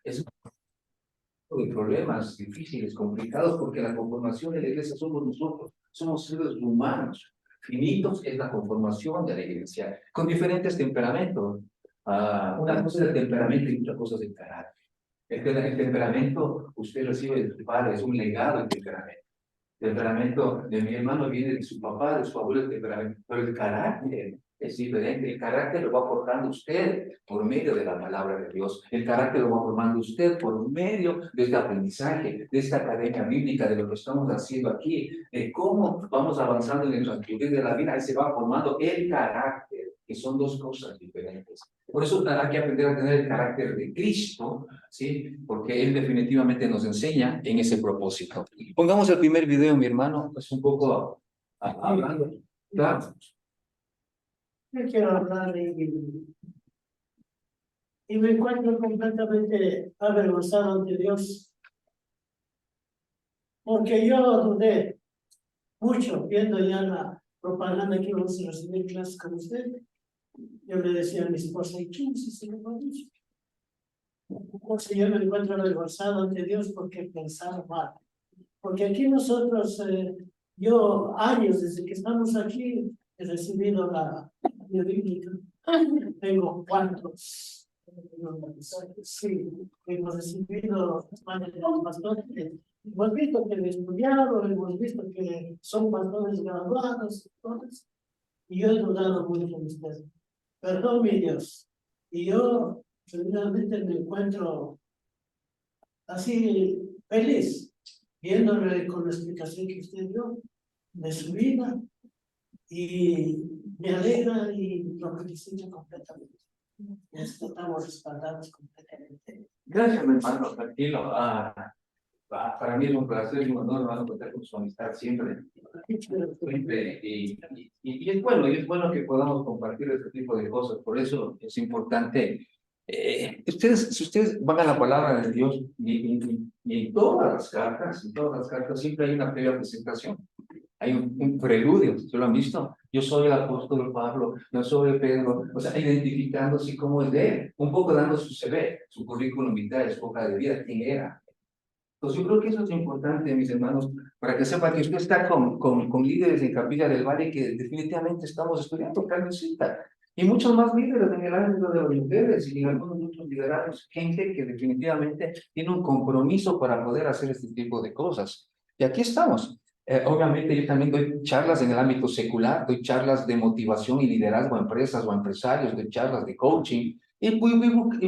Es de problemas difíciles, complicados, porque la conformación de la iglesia somos nosotros, somos seres humanos. Finitos es la conformación de la iglesia, con diferentes temperamentos. Una cosa es el temperamento y otra cosa es el carácter. El temperamento usted recibe de su padre, es un legado del temperamento. El temperamento de mi hermano viene de su papá, de su abuelo, el temperamento, pero el carácter es diferente. El carácter lo va formando usted por medio de la palabra de Dios. El carácter lo va formando usted por medio de este aprendizaje, de esta academia bíblica, de lo que estamos haciendo aquí, de cómo vamos avanzando en el transcurrir de la vida. Ahí se va formando el carácter, que son dos cosas diferentes. Por eso hay que aprender a tener el carácter de Cristo, ¿sí? Porque Él definitivamente nos enseña en ese propósito. Pongamos el primer video, mi hermano, es un poco hablando. Claro. Yo quiero hablar y me encuentro completamente avergonzado ante Dios, porque yo dudé mucho viendo ya la propaganda que íbamos a recibir clases con usted. Yo le decía a mi esposa, ¿y quién es ese compromiso? Entonces yo me encuentro avergonzado ante Dios porque pensaba mal. Porque aquí nosotros, yo años desde que estamos aquí, he recibido la bíblica. Tengo cuantos. Sí, hemos recibido pastores. Hemos visto que han estudiado, hemos visto que son pastores graduados, entonces, y yo he dudado mucho de ustedes. Perdón, mi Dios. Y yo realmente me encuentro así feliz, viéndole con la explicación que usted dio de su vida, y me alegra y lo felicito completamente. Estamos respaldados completamente. Gracias, mi hermano, tranquilo. Para mí es un placer y un honor, hermano, contar con su amistad siempre. Siempre. Y es bueno que podamos compartir este tipo de cosas. Por eso es importante. Si ustedes van a la palabra de Dios y en todas las cartas siempre hay una previa presentación. Hay un preludio, ¿se lo han visto? Yo soy el apóstol Pablo, yo soy Pedro, o sea, identificándose cómo es de él, un poco dando su CV, su currículum vitae, su hoja de vida, quién era. Entonces yo creo que eso es importante, mis hermanos, para que sepan que usted está con líderes en Capilla del Valle que definitivamente estamos estudiando carnecita. Y muchos más líderes en el ámbito de los mujeres y algunos muchos liderazgos, gente que definitivamente tiene un compromiso para poder hacer este tipo de cosas. Y aquí estamos. Obviamente yo también doy charlas en el ámbito secular, doy charlas de motivación y liderazgo a empresas o a empresarios, doy charlas de coaching, y voy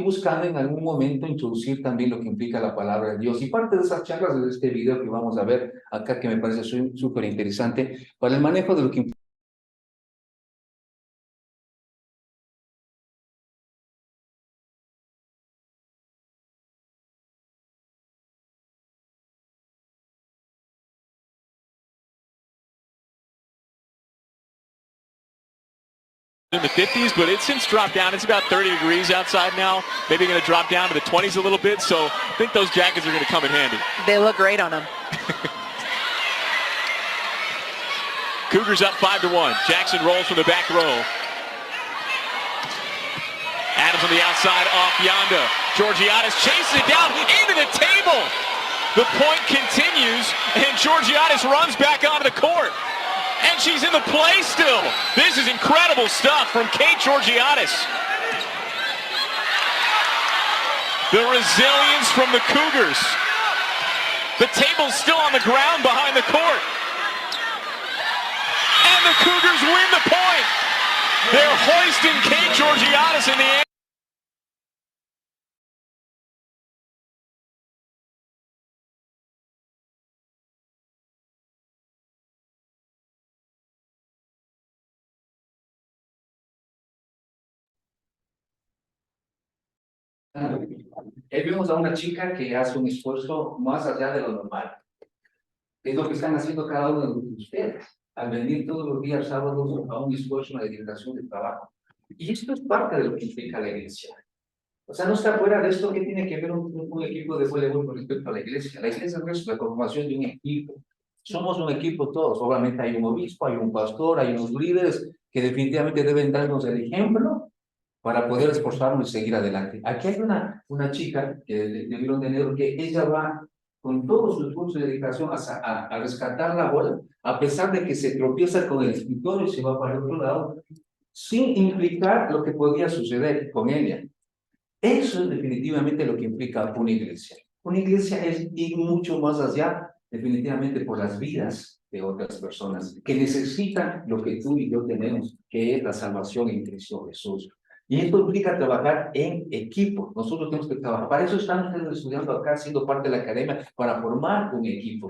buscando en algún momento introducir también lo que implica la palabra de Dios. Y parte de esas charlas es este video que vamos a ver acá, que me parece súper interesante, para el manejo de lo que implica. In the 50s, but it's since dropped down. It's about 30 degrees outside now. Maybe going to drop down to the 20s a little bit. So I think those jackets are going to come in handy. They look great on them. Cougars up 5-1. Jackson rolls from the back row. Adams on the outside off Yonda. Georgiadis chases it down into the table. The point continues, and Georgiadis runs back onto the court. And she's in the play still. This is incredible stuff from Kate Georgiadis. The resilience from the Cougars. The table's still on the ground behind the court. And the Cougars win the point. They're hoisting Kate Georgiadis in the air. Vemos a una chica que hace un esfuerzo más allá de lo normal. Es lo que están haciendo cada uno de ustedes, al venir todos los días sábados a un esfuerzo, una dedicación de trabajo. Y esto es parte de lo que implica la iglesia. O sea, no está fuera de esto que tiene que ver un equipo de voleibol con respecto a la iglesia. La iglesia no es la conformación de un equipo. Somos un equipo todos. Obviamente hay un obispo, hay un pastor, hay unos líderes que definitivamente deben darnos el ejemplo para poder esforzarnos y seguir adelante. Aquí hay una chica de Río de Janeiro que ella va con todo su esfuerzo y dedicación a rescatar la bola, a pesar de que se tropieza con el escritorio y se va para el otro lado, sin implicar lo que podía suceder con ella. Eso es definitivamente lo que implica una iglesia. Una iglesia es ir mucho más allá, definitivamente por las vidas de otras personas que necesitan lo que tú y yo tenemos, que es la salvación en Cristo Jesús. Y esto implica trabajar en equipo. Nosotros tenemos que trabajar. Para eso estamos estudiando acá, siendo parte de la academia, para formar un equipo.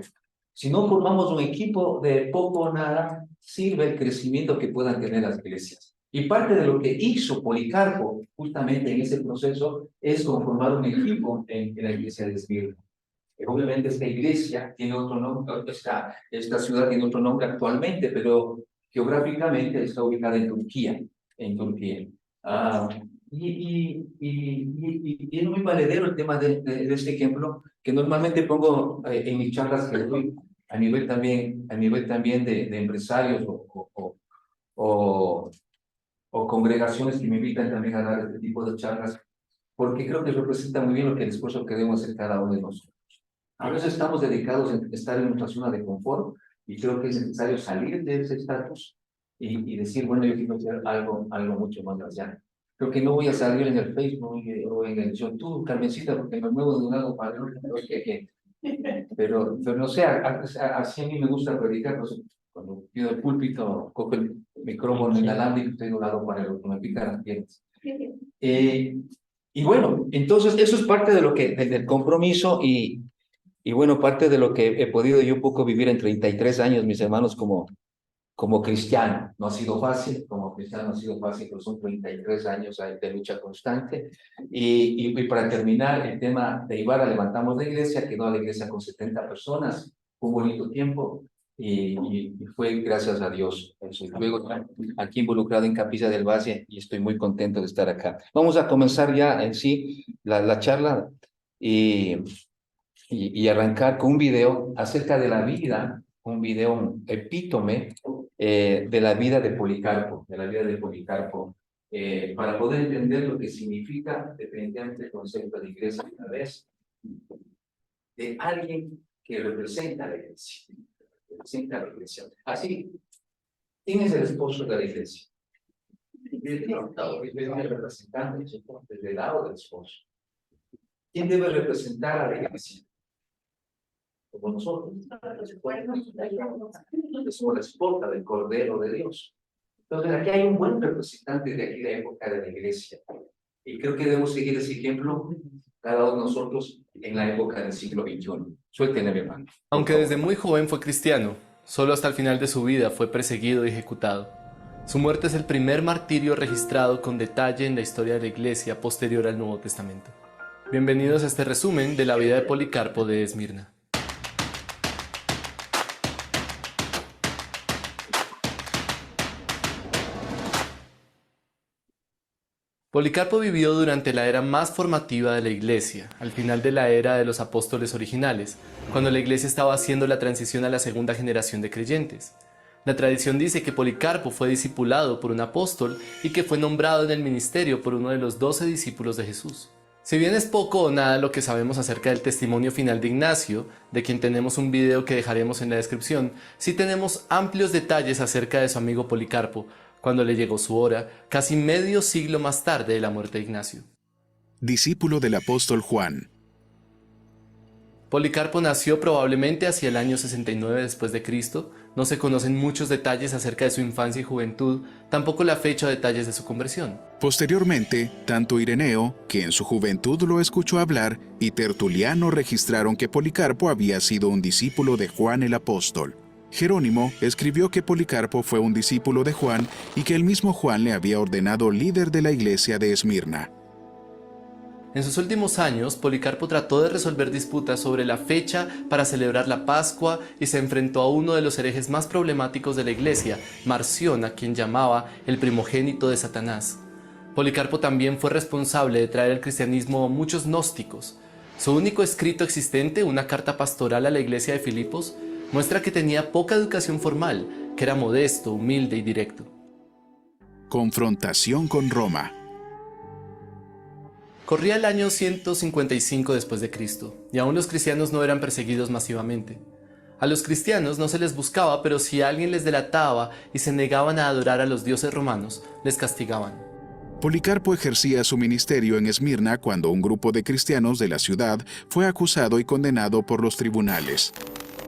Si no formamos un equipo, de poco o nada sirve el crecimiento que puedan tener las iglesias. Y parte de lo que hizo Policarpo justamente en ese proceso es conformar un equipo en la iglesia de Esmirna. Obviamente esta iglesia tiene otro nombre, esta ciudad tiene otro nombre actualmente, pero geográficamente está ubicada en Turquía. Y es muy valedero el tema de este ejemplo que normalmente pongo en mis charlas que doy a nivel también de empresarios o congregaciones que me invitan también a dar este tipo de charlas, porque creo que representa muy bien lo que el esfuerzo que debemos hacer cada uno de nosotros. A veces estamos dedicados a estar en nuestra zona de confort y creo que es necesario salir de ese estatus y decir, bueno, yo quiero hacer algo mucho más allá. Creo que no voy a salir en el Facebook o en el YouTube, Carmencita, porque me muevo de un lado para el otro. Pero no sé, así a mí me gusta predicar. Pues, cuando pido el púlpito, cojo el micrófono inalámbrico y estoy de un lado para el otro, me pican las piernas. Y bueno, entonces eso es parte de lo que, del compromiso y bueno, parte de lo que he podido yo un poco vivir en 33 años, mis hermanos, como cristiano. No ha sido fácil, como cristiano no ha sido fácil, pero son 33 años de lucha constante. Y para terminar, el tema de Ibarra, levantamos la iglesia, quedó la iglesia con 70 personas, fue un bonito tiempo y fue gracias a Dios. Luego aquí involucrado en Capilla del Valle y estoy muy contento de estar acá. Vamos a comenzar ya en sí la charla y arrancar con un video acerca de la vida, un video epítome de la vida de Policarpo, para poder entender lo que significa definitivamente el concepto de iglesia a través de alguien que representa a la iglesia. Así, ¿quién es el esposo de la iglesia? Es el representante, desde el lado del esposo. ¿Quién debe representar a la iglesia? Como nosotros. Somos la esposa del Cordero de Dios. Entonces, aquí hay un buen representante de aquí de la época de la iglesia. Y creo que debemos seguir ese ejemplo, cada uno de nosotros, en la época del siglo XXI. Suélteme, mi hermano. Aunque desde muy joven fue cristiano, solo hasta el final de su vida fue perseguido y ejecutado. Su muerte es el primer martirio registrado con detalle en la historia de la iglesia posterior al Nuevo Testamento. Bienvenidos a este resumen de la vida de Policarpo de Esmirna. Policarpo vivió durante la era más formativa de la Iglesia, al final de la era de los apóstoles originales, cuando la Iglesia estaba haciendo la transición a la segunda generación de creyentes. La tradición dice que Policarpo fue discipulado por un apóstol y que fue nombrado en el ministerio por uno de los 12 discípulos de Jesús. Si bien es poco o nada lo que sabemos acerca del testimonio final de Ignacio, de quien tenemos un video que dejaremos en la descripción, sí tenemos amplios detalles acerca de su amigo Policarpo, cuando le llegó su hora, casi medio siglo más tarde de la muerte de Ignacio. Discípulo del apóstol Juan. Policarpo nació probablemente hacia el año 69 después de Cristo. No se conocen muchos detalles acerca de su infancia y juventud, tampoco la fecha o detalles de su conversión. Posteriormente, tanto Ireneo, que en su juventud lo escuchó hablar, y Tertuliano registraron que Policarpo había sido un discípulo de Juan el apóstol. Jerónimo escribió que Policarpo fue un discípulo de Juan y que el mismo Juan le había ordenado líder de la iglesia de Esmirna. En sus últimos años, Policarpo trató de resolver disputas sobre la fecha para celebrar la Pascua y se enfrentó a uno de los herejes más problemáticos de la iglesia, Marción, a quien llamaba el primogénito de Satanás. Policarpo también fue responsable de traer al cristianismo muchos gnósticos. Su único escrito existente, una carta pastoral a la iglesia de Filipos, muestra que tenía poca educación formal, que era modesto, humilde y directo. Confrontación con Roma. Corría el año 155 después de Cristo, y aún los cristianos no eran perseguidos masivamente. A los cristianos no se les buscaba, pero si alguien les delataba y se negaban a adorar a los dioses romanos, les castigaban. Policarpo ejercía su ministerio en Esmirna cuando un grupo de cristianos de la ciudad fue acusado y condenado por los tribunales.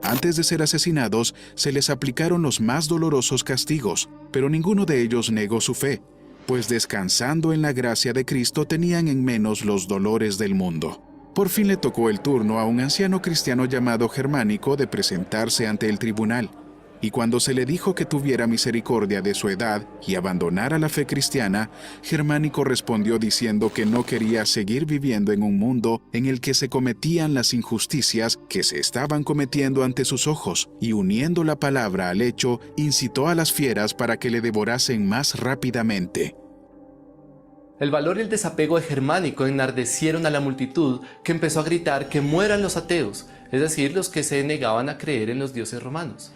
Antes de ser asesinados, se les aplicaron los más dolorosos castigos, pero ninguno de ellos negó su fe, pues descansando en la gracia de Cristo tenían en menos los dolores del mundo. Por fin le tocó el turno a un anciano cristiano llamado Germánico de presentarse ante el tribunal, y cuando se le dijo que tuviera misericordia de su edad y abandonara la fe cristiana, Germánico respondió diciendo que no quería seguir viviendo en un mundo en el que se cometían las injusticias que se estaban cometiendo ante sus ojos, y uniendo la palabra al hecho, incitó a las fieras para que le devorasen más rápidamente. El valor y el desapego de Germánico enardecieron a la multitud, que empezó a gritar que mueran los ateos, es decir, los que se negaban a creer en los dioses romanos.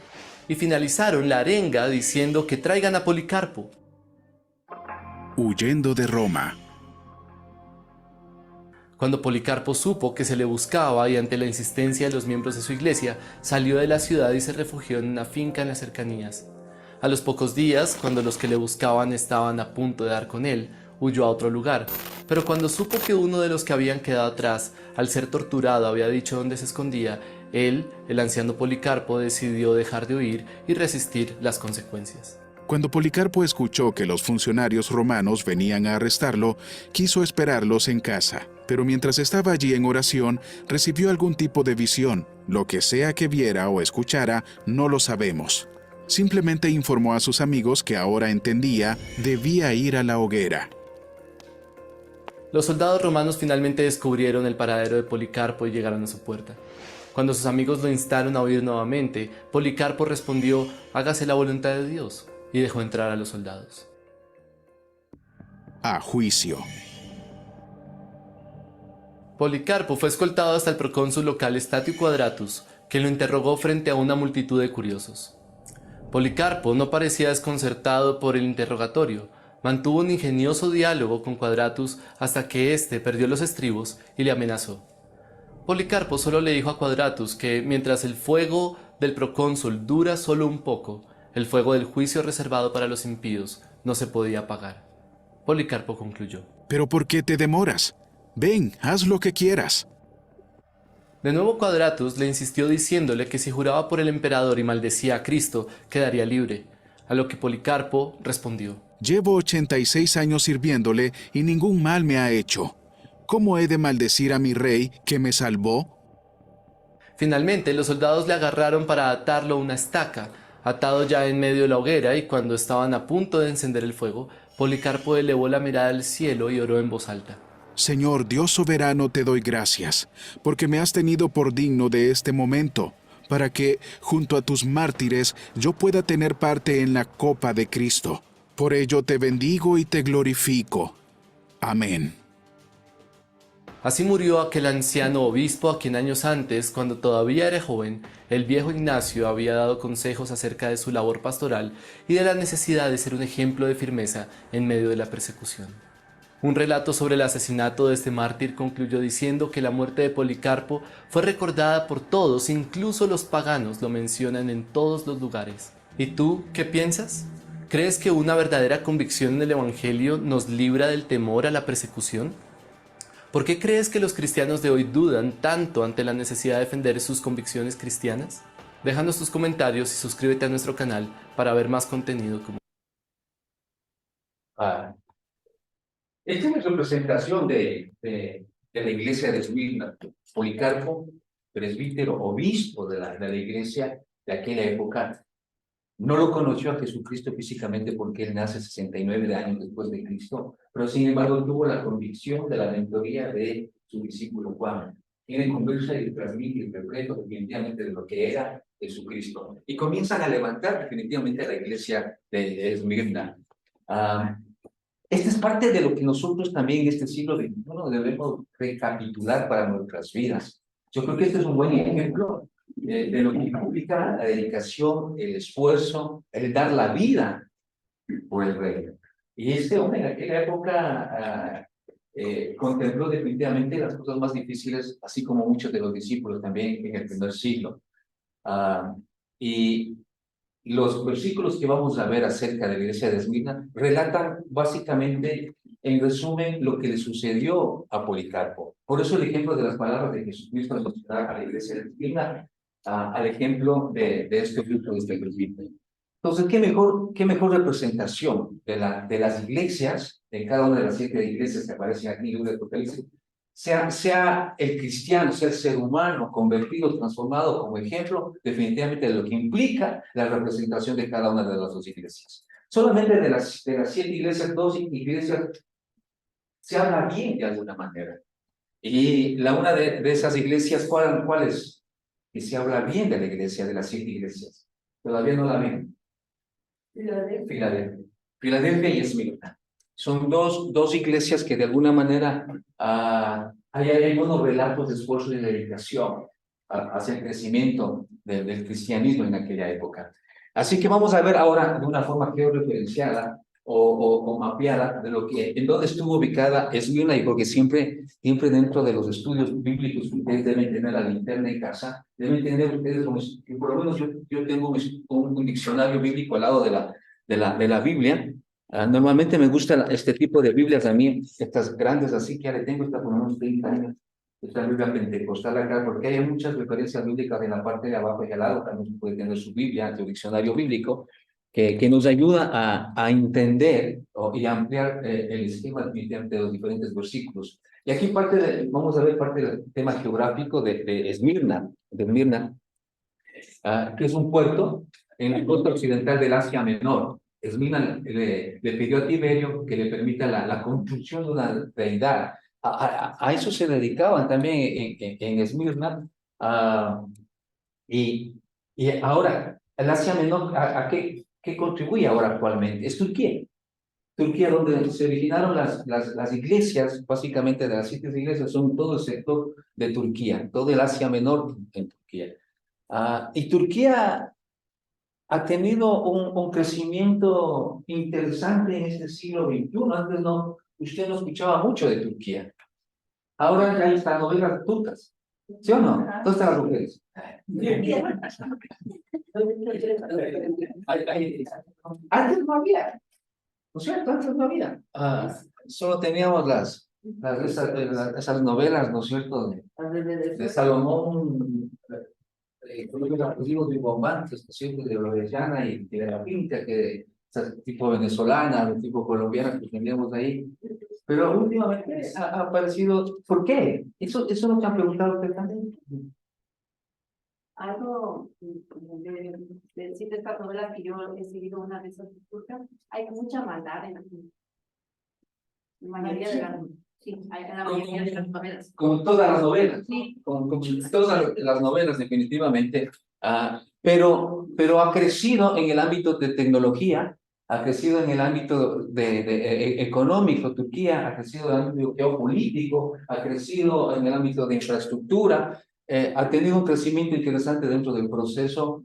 Y finalizaron la arenga diciendo que traigan a Policarpo. Huyendo de Roma. Cuando Policarpo supo que se le buscaba y ante la insistencia de los miembros de su iglesia, salió de la ciudad y se refugió en una finca en las cercanías. A los pocos días, cuando los que le buscaban estaban a punto de dar con él, huyó a otro lugar. Pero cuando supo que uno de los que habían quedado atrás, al ser torturado, había dicho dónde se escondía, él, el anciano Policarpo, decidió dejar de huir y resistir las consecuencias. Cuando Policarpo escuchó que los funcionarios romanos venían a arrestarlo, quiso esperarlos en casa, pero mientras estaba allí en oración, recibió algún tipo de visión. Lo que sea que viera o escuchara, no lo sabemos. Simplemente informó a sus amigos que ahora entendía, debía ir a la hoguera. Los soldados romanos finalmente descubrieron el paradero de Policarpo y llegaron a su puerta. Cuando sus amigos lo instaron a huir nuevamente, Policarpo respondió: hágase la voluntad de Dios, y dejó entrar a los soldados. A juicio. Policarpo fue escoltado hasta el procónsul local Statio Quadratus, que lo interrogó frente a una multitud de curiosos. Policarpo no parecía desconcertado por el interrogatorio. Mantuvo un ingenioso diálogo con Quadratus hasta que éste perdió los estribos y le amenazó. Policarpo solo le dijo a Quadratus que mientras el fuego del procónsul dura solo un poco, el fuego del juicio reservado para los impíos no se podía apagar. Policarpo concluyó: ¿Pero por qué te demoras? Ven, haz lo que quieras. De nuevo Quadratus le insistió diciéndole que si juraba por el emperador y maldecía a Cristo, quedaría libre, a lo que Policarpo respondió: Llevo 86 años sirviéndole y ningún mal me ha hecho. ¿Cómo he de maldecir a mi rey que me salvó? Finalmente, los soldados le agarraron para atarlo a una estaca, atado ya en medio de la hoguera, y cuando estaban a punto de encender el fuego, Policarpo elevó la mirada al cielo y oró en voz alta: Señor Dios soberano, te doy gracias, porque me has tenido por digno de este momento, para que, junto a tus mártires, yo pueda tener parte en la copa de Cristo. Por ello te bendigo y te glorifico. Amén. Así murió aquel anciano obispo a quien años antes, cuando todavía era joven, el viejo Ignacio había dado consejos acerca de su labor pastoral y de la necesidad de ser un ejemplo de firmeza en medio de la persecución. Un relato sobre el asesinato de este mártir concluyó diciendo que la muerte de Policarpo fue recordada por todos, incluso los paganos lo mencionan en todos los lugares. ¿Y tú qué piensas? ¿Crees que una verdadera convicción en el Evangelio nos libra del temor a la persecución? ¿Por qué crees que los cristianos de hoy dudan tanto ante la necesidad de defender sus convicciones cristianas? Déjanos tus comentarios y suscríbete a nuestro canal para ver más contenido como Esta es la representación de la iglesia de Esmirna. Policarpo, presbítero, obispo de la iglesia de aquella época, no lo conoció a Jesucristo físicamente porque él nace 69 años después de Cristo, pero sin embargo tuvo la convicción de la mentoría de su discípulo Juan. Tiene conversa y transmite el secreto definitivamente de lo que era Jesucristo. Y comienzan a levantar definitivamente a la iglesia de Esmirna. Esta es parte de lo que nosotros también en este siglo XXI debemos recapitular para nuestras vidas. Yo creo que este es un buen ejemplo de lo que implica la dedicación, el esfuerzo, el dar la vida por el rey. Y este hombre en aquella época contempló definitivamente las cosas más difíciles, así como muchos de los discípulos también en el primer siglo. Y los versículos que vamos a ver acerca de la iglesia de Esmirna relatan básicamente, en resumen, lo que le sucedió a Policarpo. Por eso el ejemplo de las palabras de Jesucristo nos da a la iglesia de Esmirna, al ejemplo de este grupo de este grupito. Entonces, ¿qué mejor representación de las iglesias, de cada una de las 7 iglesias que aparecen aquí en el libro de Apocalipsis, sea el cristiano, sea el ser humano convertido, transformado como ejemplo, definitivamente de lo que implica la representación de cada una de las 2 iglesias. Solamente de las 7 iglesias, 2 iglesias se habla bien de alguna manera. Y una de esas iglesias, ¿cuál es? Que se habla bien de la iglesia, de las 7 iglesias. Todavía no la ven. Filadelfia y Esmirna. Son dos iglesias que de alguna manera hay unos relatos de esfuerzo y de dedicación hacia el crecimiento del cristianismo en aquella época. Así que vamos a ver ahora de una forma georreferenciada o mapeada en dónde estuvo ubicada Esmirna, y porque siempre dentro de los estudios bíblicos que ustedes deben tener a la linterna en casa, deben tener ustedes, por lo menos yo tengo un diccionario bíblico al lado de la Biblia. Normalmente me gusta este tipo de Biblias a mí, estas grandes así, que ahora tengo esta por unos 30 años, esta Biblia pentecostal acá, porque hay muchas referencias bíblicas en la parte de abajo y al lado. También se puede tener su Biblia, su diccionario bíblico, que nos ayuda a entender y ampliar el esquema de los diferentes versículos. Y aquí vamos a ver parte del tema geográfico de Esmirna, que es un puerto en la costa occidental del Asia Menor. Esmirna le pidió a Tiberio que le permita la construcción de una deidad. A eso se dedicaban también en Esmirna. Y ahora, el Asia Menor, ¿a qué contribuye ahora actualmente? Es Turquía. Turquía, donde se originaron las iglesias, básicamente de las 7 iglesias, son todo el sector de Turquía, todo el Asia Menor en Turquía. Y Turquía ha tenido un crecimiento interesante en este siglo XXI. Antes usted no escuchaba mucho de Turquía. Ahora ya hay estas novelas turcas. ¿Sí o no? ¿Dónde están las mujeres? Antes no había. ¿No es cierto? Antes no había. Solo teníamos esas novelas, ¿no es cierto? De Salomón, los libros de bombantes, ¿no es cierto? De Orellana y de la Pinta, que tipo venezolana, de tipo colombiana, que teníamos ahí. Pero últimamente ha aparecido. ¿Por qué? Eso nos han preguntado ustedes también. Algo de decir de estas novelas que yo he seguido una de esas turcas, hay mucha maldad en la mayoría de las. Sí, hay en la mayoría de las novelas. Como todas las novelas. Sí. Como todas las novelas, definitivamente. Pero ha crecido en el ámbito de tecnología, ha crecido en el ámbito económico. Turquía ha crecido en el ámbito geopolítico, ha crecido en el ámbito de infraestructura, ha tenido un crecimiento interesante dentro del proceso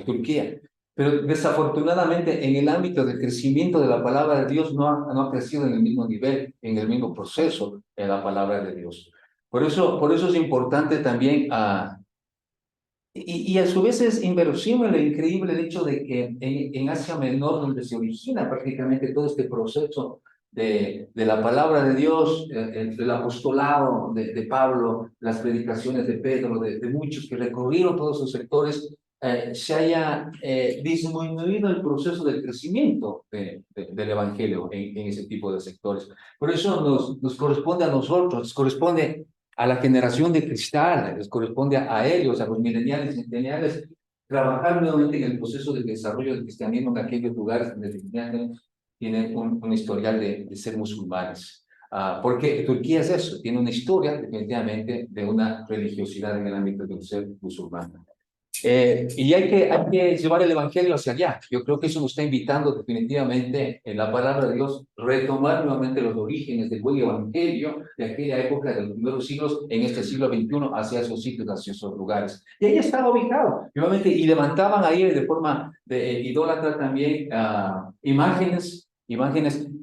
Turquía. Pero desafortunadamente en el ámbito del crecimiento de la palabra de Dios no ha crecido en el mismo nivel, en el mismo proceso de la palabra de Dios. Por eso es importante también, y a su vez es inverosímil e increíble el hecho de que en Asia Menor, donde se origina prácticamente todo este proceso de la palabra de Dios, el apostolado de Pablo, las predicaciones de Pedro, de muchos que recorrieron todos esos sectores, se haya disminuido el proceso del crecimiento del Evangelio en ese tipo de sectores. Por eso nos corresponde a nosotros, nos corresponde a la generación de cristal, les corresponde a ellos, a los mileniales y centeniales, trabajar nuevamente en el proceso de desarrollo del cristianismo en aquellos lugares donde definitivamente tienen un historial de ser musulmanes. Porque Turquía es eso, tiene una historia definitivamente de una religiosidad en el ámbito de ser musulmán. Y hay que llevar el evangelio hacia allá. Yo creo que eso nos está invitando definitivamente en la palabra de Dios, retomar nuevamente los orígenes del buen evangelio de aquella época de los primeros siglos, en este siglo XXI, hacia esos sitios, hacia esos lugares. Y ahí estaba ubicado, nuevamente, y levantaban ahí de forma idólatra también imágenes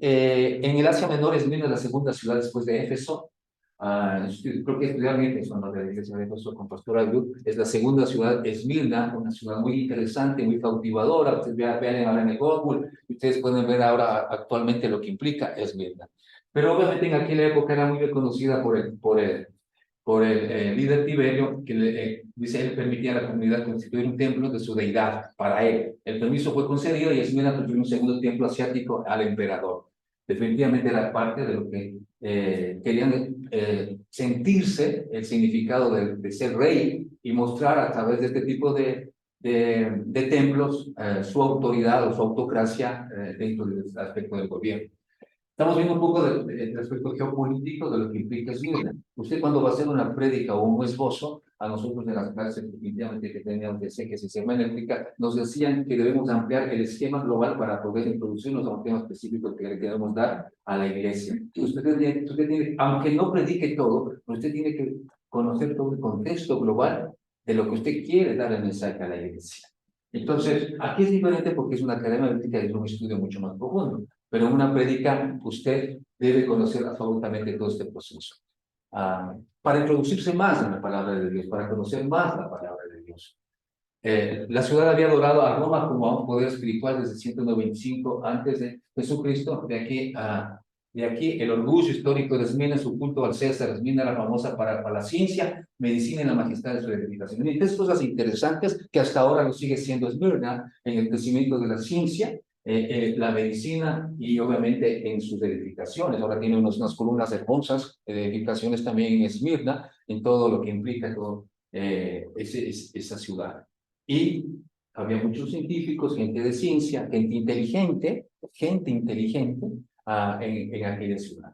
en el Asia Menor, Esmirna es la segunda ciudad después de Éfeso. Creo que estudiaron en Éfeso, ¿no? De la iglesia de Éfeso con Pastor Ayub. Es la segunda ciudad, Esmirna, una ciudad muy interesante, muy cautivadora. Ustedes vean ahora en el Google, ustedes pueden ver ahora actualmente lo que implica Esmirna. Pero obviamente en aquella época era muy reconocida por el líder Tiberio, que dice él permitía a la comunidad constituir un templo de su deidad para él. El permiso fue concedido y Esmirna construyó un segundo templo asiático al emperador. Definitivamente era parte de lo que querían sentirse el significado de ser rey y mostrar a través de este tipo de templos su autoridad o su autocracia dentro del aspecto del gobierno. Estamos viendo un poco del aspecto geopolítico de lo que implica Esmirna. Usted cuando va a hacer una prédica o un esbozo, a nosotros en las clases definitivamente que teníamos de exégesis hermenéutica, nos decían que debemos ampliar el esquema global para poder introducirnos a un tema específico que le queremos dar a la iglesia. Usted tiene, aunque no predique todo, usted tiene que conocer todo el contexto global de lo que usted quiere dar el mensaje a la iglesia. Entonces, aquí es diferente porque es una academia bíblica y es un estudio mucho más profundo. Pero en una prédica usted debe conocer absolutamente todo este proceso. Para introducirse más en la palabra de Dios, para conocer más la palabra de Dios. La ciudad había adorado a Roma como a un poder espiritual desde 195 antes de Jesucristo. De aquí el orgullo histórico de Esmirna, su culto al César. Esmirna era famosa para la ciencia, medicina y la majestad de su edificación. Y tres cosas interesantes que hasta ahora lo sigue siendo Esmirna en el crecimiento de la ciencia, la medicina y obviamente en sus edificaciones. Ahora tiene unas columnas hermosas de edificaciones también en Esmirna, en todo lo que implica todo, esa ciudad. Y había muchos científicos, gente de ciencia, gente inteligente en aquella ciudad.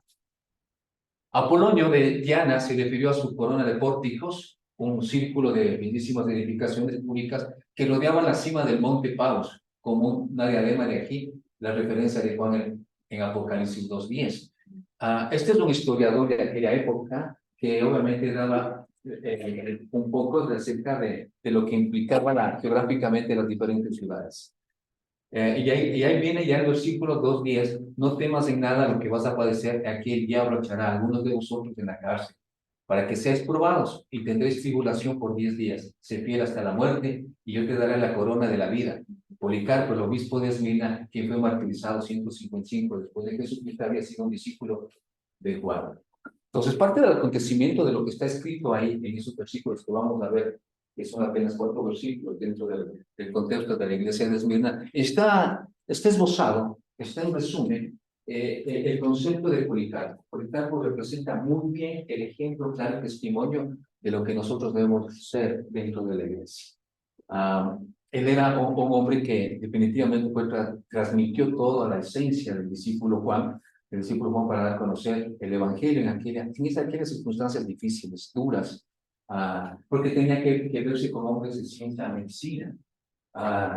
Apolonio de Diana se refirió a su corona de pórticos, un círculo de bellísimas edificaciones públicas que rodeaban la cima del monte Paus, como una diadema de aquí, la referencia de Juan en Apocalipsis 2:10. Este es un historiador de aquella época que obviamente daba un poco acerca de lo que implicaba geográficamente las diferentes ciudades. Y ahí viene ya el versículo 2:10, no temas en nada lo que vas a padecer, aquí el diablo echará a algunos de vosotros en la cárcel, para que seáis probados y tendréis tribulación por 10 días, sé fiel hasta la muerte, y yo te daré la corona de la vida. Policarpo, el obispo de Esmirna, quien fue martirizado 155 después de Jesucristo, había sido un discípulo de Juan. Entonces, parte del acontecimiento de lo que está escrito ahí en esos versículos que vamos a ver, que son apenas 4 versículos dentro del contexto de la iglesia de Esmirna, está esbozado, está en resumen, el concepto de Policarpo. Policarpo representa muy bien el ejemplo, claro, testimonio de lo que nosotros debemos ser dentro de la iglesia. Él era un hombre que definitivamente transmitió toda la esencia del discípulo Juan, para dar a conocer el evangelio en aquellas circunstancias difíciles, duras, porque tenía que verse como hombre de ciencia, medicina.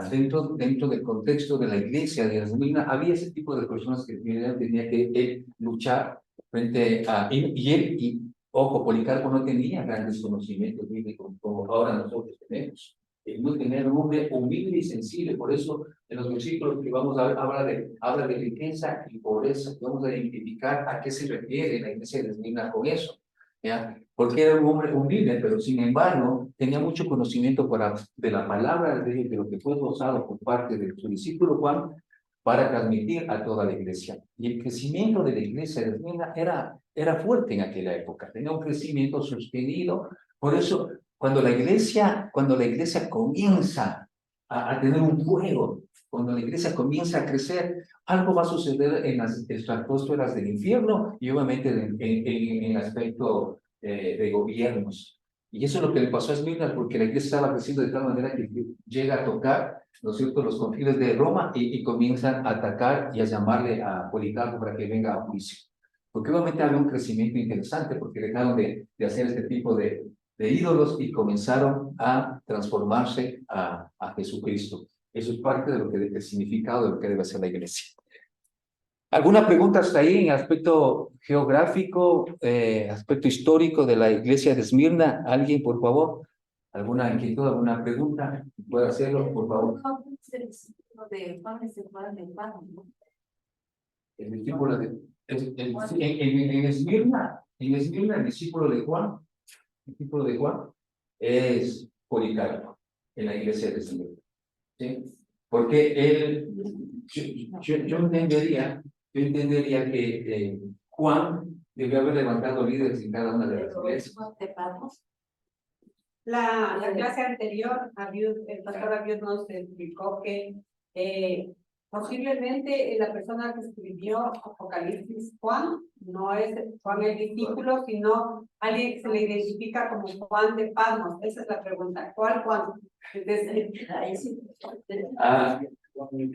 Dentro del contexto de la iglesia de Esmirna había ese tipo de personas que tenía que luchar frente a y ojo, Policarpo no tenía grandes conocimientos bíblicos como ahora nosotros tenemos. Muy tener un hombre humilde y sensible, por eso en los versículos que vamos a ver habla de riqueza y pobreza. Vamos a identificar a qué se refiere la iglesia de Esmirna con eso, ¿ya? Porque era un hombre humilde, pero sin embargo tenía mucho conocimiento de la palabra de Dios, de lo que fue usado por parte de su discípulo Juan para transmitir a toda la iglesia. Y el crecimiento de la iglesia de Esmirna era fuerte en aquella época, tenía un crecimiento sostenido. Por eso cuando la iglesia comienza a tener un fuego, cuando la iglesia comienza a crecer, algo va a suceder en las estratosferas del infierno y obviamente en el aspecto de gobiernos. Y eso es lo que le pasó a Esmirna, porque la iglesia estaba creciendo de tal manera que llega a tocar, ¿no es cierto?, los confines de Roma y comienzan a atacar y a llamarle a Policarpo para que venga a juicio. Porque obviamente había un crecimiento interesante, porque dejaron de hacer este tipo de ídolos y comenzaron a transformarse a Jesucristo. Eso es parte de lo que del significado de lo que debe ser la iglesia. ¿Alguna pregunta hasta ahí en aspecto geográfico, aspecto histórico de la iglesia de Esmirna? ¿Alguien, por favor? ¿Alguna inquietud, alguna pregunta? ¿Puede hacerlo, por favor? El discípulo de, en Esmirna, el discípulo de Juan, es Policarpo, en la iglesia de Esmirna, ¿sí? Porque él, yo entendería que Juan debió haber levantado líderes en cada una de las iglesias. La clase anterior, el pastor Abiud nos explicó que posiblemente la persona que escribió Apocalipsis, Juan, no es Juan el discípulo, sino alguien que se le identifica como Juan de Patmos. Esa es la pregunta. ¿Cuál Juan?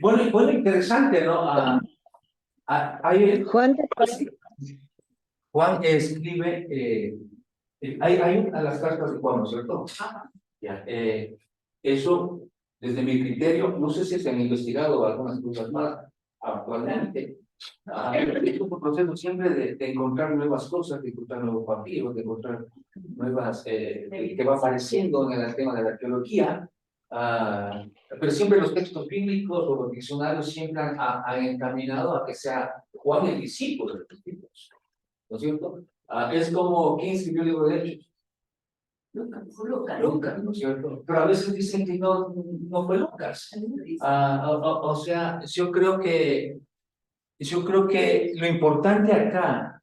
Bueno, interesante, ¿no? Juan de Juan escribe, hay una de las cartas de Juan, ¿no es cierto? Ya, eso, desde mi criterio, no sé si se han investigado algunas cosas más actualmente. Es un proceso siempre de encontrar nuevas cosas, de encontrar nuevos papiros, de encontrar nuevas, que va apareciendo en el tema de la arqueología. Pero siempre los textos bíblicos o los diccionarios siempre han encaminado a que sea Juan el discípulo de los discípulos, ¿no es cierto? Es como, ¿quién escribió el libro de Hechos? Lucas, ¿no es cierto? Pero a veces dicen que no fue Lucas. O sea, yo creo que lo importante acá,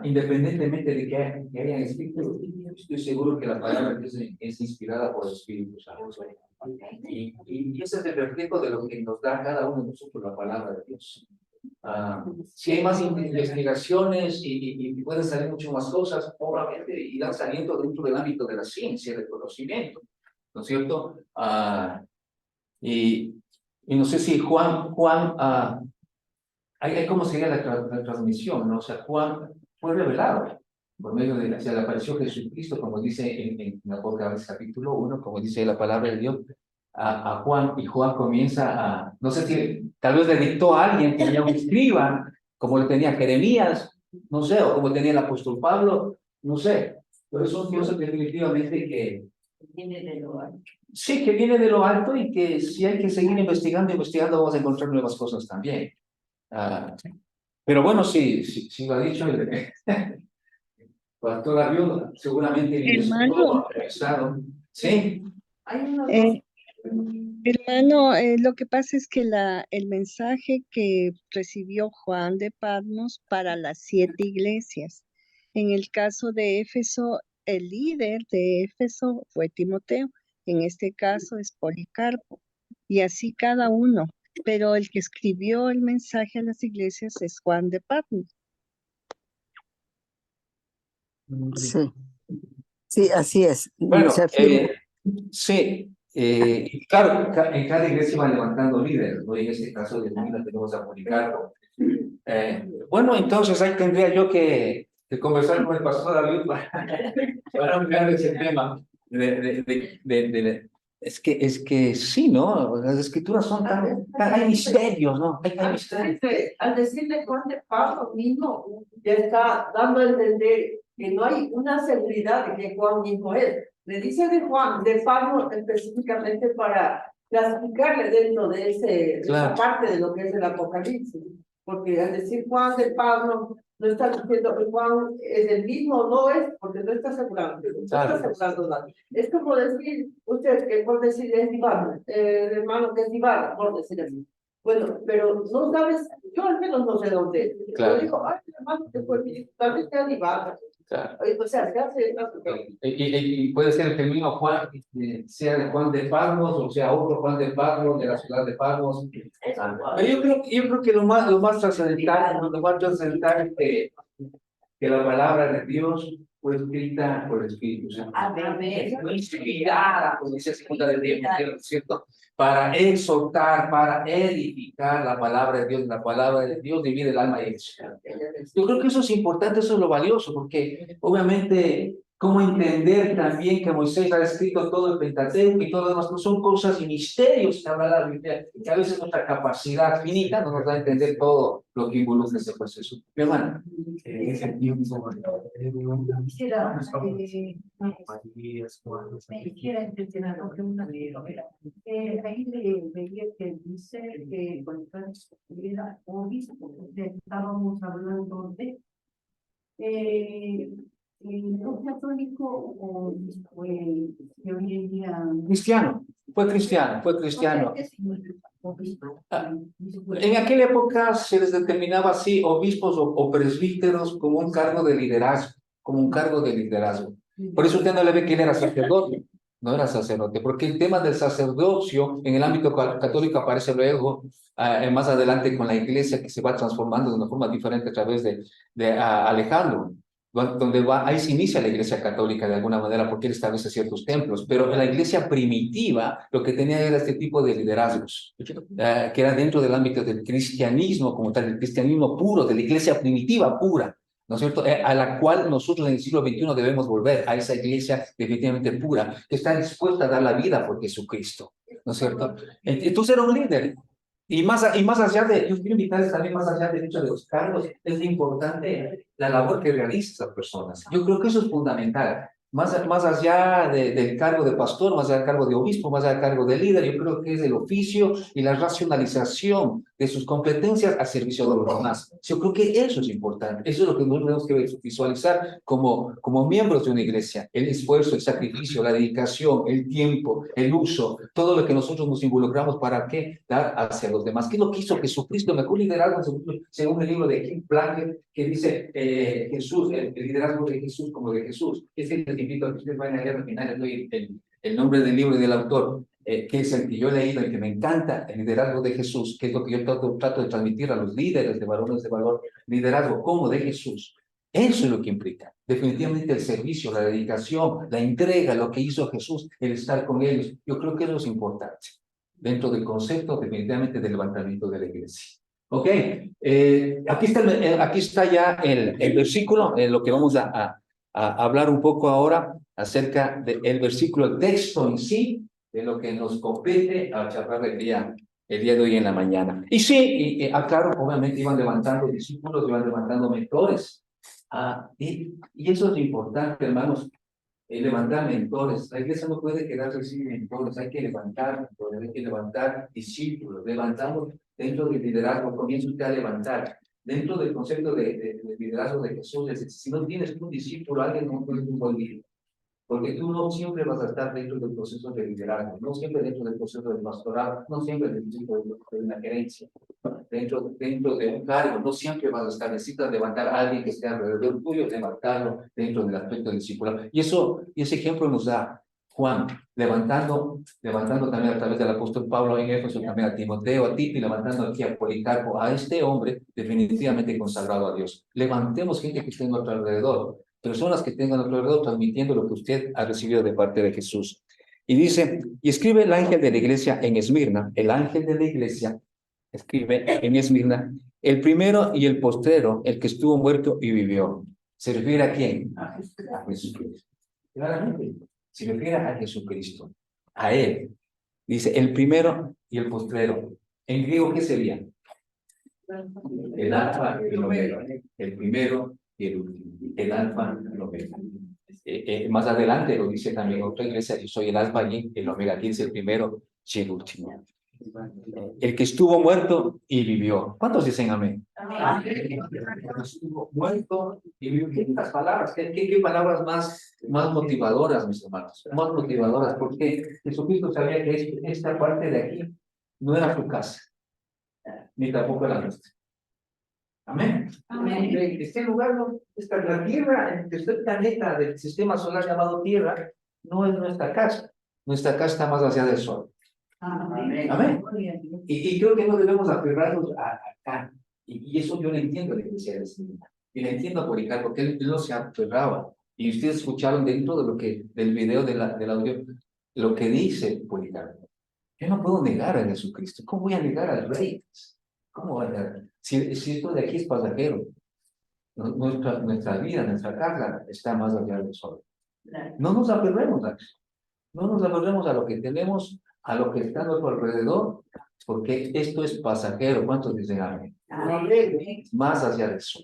independientemente de que hayan escrito, estoy seguro que la palabra de Dios es inspirada por el Espíritu Santo. Y ese es el reflejo de lo que nos da cada uno de nosotros la palabra de Dios. Si hay más investigaciones y pueden salir mucho más cosas, obviamente irán saliendo dentro del ámbito de la ciencia, del conocimiento, ¿no es cierto? Y no sé si Juan, ¿cómo sería la transmisión? ¿No? O sea, Juan fue revelado por medio de, se le apareció Jesucristo, como dice en Apocalipsis capítulo 1, como dice la palabra de Dios, a Juan, y Juan comienza no sé si tal vez le dictó a alguien que ya un escriba, como lo tenía Jeremías, no sé, o como tenía el apóstol Pablo, no sé, pero son cosas definitivamente que viene de lo alto. Sí, que viene de lo alto y que si hay que seguir investigando, vamos a encontrar nuevas cosas también. Pero bueno, sí lo ha dicho el pastor Abiud, seguramente Hermano, sí. hermano, lo que pasa es que el mensaje que recibió Juan de Patmos para las 7 iglesias, en el caso de Éfeso, el líder de Éfeso fue Timoteo, en este caso es Policarpo, y así cada uno, pero el que escribió el mensaje a las iglesias es Juan de Patmos. Sí, sí, así es. Bueno, Se afirma. sí, claro, en cada iglesia van levantando líderes, ¿no? En este caso de Camila tenemos a Policarpo. Bueno, entonces ahí tendría yo que conversar con el pastor David para ampliar ese tema. Es que sí, ¿no? Las escrituras son hay misterios, ¿no? Hay misterios. Al decirle Juan de Pablo mismo, ya está dando a entender que no hay una seguridad de que Juan mismo es. Le dice de Juan, de Pablo específicamente para clasificarle dentro de esa parte de lo que es el Apocalipsis. Porque al decir Juan de Pablo, no está diciendo que Juan es el mismo, no es, porque no está asegurando, no está asegurando nada. Es como decir, usted que por decir es Iván, el hermano que es Iván, por decir así. Bueno, pero no sabes, yo al menos no sé dónde es. Yo digo, ay, mi hermano que fue mi, tal vez sea Iván. O sea, se hace. Y puede ser el término Juan, sea de Juan de Patmos, o sea otro Juan de Patmos, de la ciudad de Patmos. Pero yo creo que lo más trascendental es que la palabra de Dios fue escrita por el Espíritu Santo. Fue inspirada, como dice segunda de Timoteo, ¿cierto? Para exhortar, para edificar la palabra de Dios divide el alma y el espíritu. Yo creo que eso es importante, eso es lo valioso, porque obviamente cómo entender también que Moisés ha escrito todo el Pentateuco y todo lo demás. Son cosas y misterios que habla la Biblia, que a veces nuestra capacidad finita no nos da a entender todo lo que involucra ese proceso. Mi hermana. Quisiera intencionar lo que una ahí veía que dice que cuando era obispo, estábamos hablando de ¿no católico o que hoy en día? Cristiano, fue cristiano, fue cristiano. ¿Qué significa obispo? En aquella época se les determinaba así obispos o presbíteros como un cargo de liderazgo, como un cargo de liderazgo. Por eso usted no le ve que él era sacerdote, no era sacerdote, porque el tema del sacerdocio en el ámbito católico aparece luego, más adelante con la iglesia que se va transformando de una forma diferente a través de Alejandro, donde ahí se inicia la iglesia católica de alguna manera porque él establece ciertos templos, pero en la iglesia primitiva lo que tenía era este tipo de liderazgos, que era dentro del ámbito del cristianismo como tal, el cristianismo puro, de la iglesia primitiva pura, ¿no es cierto? A la cual nosotros en el siglo XXI debemos volver, a esa iglesia definitivamente pura, que está dispuesta a dar la vida por Jesucristo, ¿no es cierto? Entonces era un líder. Y más allá de, yo quiero invitarles también más allá del hecho de los cargos, es importante la labor que realizan esas personas. Yo creo que eso es fundamental. Más allá del cargo de pastor, más allá del cargo de obispo, más allá del cargo de líder, yo creo que es el oficio y la racionalización de sus competencias al servicio de los demás. Yo creo que eso es importante. Eso es lo que nosotros tenemos que visualizar como miembros de una iglesia. El esfuerzo, el sacrificio, la dedicación, el tiempo, el uso, todo lo que nosotros nos involucramos para ¿qué? Dar hacia los demás. ¿Qué es lo que hizo Jesucristo? Mejor liderazgo según el libro de Kim Plankett, que dice Jesús, el liderazgo de Jesús como de Jesús. Ese les invito a que ustedes vayan a leer al final, les doy el nombre del libro y del autor, que es el que yo he leído y que me encanta, el liderazgo de Jesús, que es lo que yo trato de transmitir a los líderes de varones de valor, liderazgo como de Jesús. Eso es lo que implica, definitivamente el servicio, la dedicación, la entrega, lo que hizo Jesús, el estar con ellos. Yo creo que eso es importante, dentro del concepto definitivamente del levantamiento de la iglesia. Ok, aquí está ya el versículo, lo que vamos a hablar un poco ahora acerca del versículo, el texto en sí, de lo que nos compete a charlar el día de hoy en la mañana. Y sí, claro, obviamente iban levantando discípulos, iban levantando mentores, y eso es importante, hermanos, levantar mentores. La iglesia no puede quedarse sin mentores, hay que levantar mentores, hay que levantar discípulos. Levantamos dentro del liderazgo, comienza usted a levantar. Dentro del concepto de liderazgo de Jesús, si no tienes un discípulo, alguien no puede un buen líder. Porque tú no siempre vas a estar dentro del proceso de liderazgo, no siempre dentro del proceso del pastorado, no siempre dentro de una gerencia, dentro de un cargo, no siempre vas a estar, necesitas levantar a alguien que esté alrededor tuyo, levantarlo dentro del aspecto del discipulado. Y ese ejemplo nos da Juan, levantando también a través del apóstol Pablo en Éfeso, también a Timoteo, a Tito, y levantando aquí a Policarpo, a este hombre definitivamente consagrado a Dios. Levantemos gente que esté a nuestro alrededor, personas que tengan alrededor transmitiendo lo que usted ha recibido de parte de Jesús. Y dice, y escribe el ángel de la iglesia en Esmirna, el ángel de la iglesia escribe en Esmirna, el primero y el postrero, el que estuvo muerto y vivió. ¿Se refiere a quién? A Jesucristo. Claramente, se refiere a Jesucristo, a Él. Dice, el primero y el postrero. ¿En griego qué sería? El alfa y el omega. El primero y el último. El alfa y el omega. Más adelante lo dice también otra iglesia, yo soy el alfa y el omega. Aquí es el primero y el último. El que estuvo muerto y vivió. ¿Cuántos dicen amén? Amén. Estuvo muerto y vivió. ¿Qué palabras? ¿Qué palabras más motivadoras, mis hermanos? Más motivadoras, porque Jesucristo sabía que esta parte de aquí no era su casa, ni tampoco la nuestra. Amén. Amén. Este lugar, la Tierra, este planeta del sistema solar llamado Tierra, no es nuestra casa. Nuestra casa está más allá del Sol. Amén. Amén. Y creo que no debemos aferrarnos acá. Y eso yo lo entiendo a la iglesia de Esmirna. Y le entiendo a Policarpo, porque él no se aferraba. Y ustedes escucharon dentro del video del audio lo que dice Policarpo. Yo no puedo negar a Jesucristo. ¿Cómo voy a negar al Rey? ¿Cómo voy a negar? Si esto de aquí es pasajero, nuestra vida, nuestra carga está más allá del sol. No nos aferremos a eso. No nos aferremos a lo que tenemos, a lo que está a nuestro alrededor, porque esto es pasajero. ¿Cuántos dicen amén? Más hacia eso.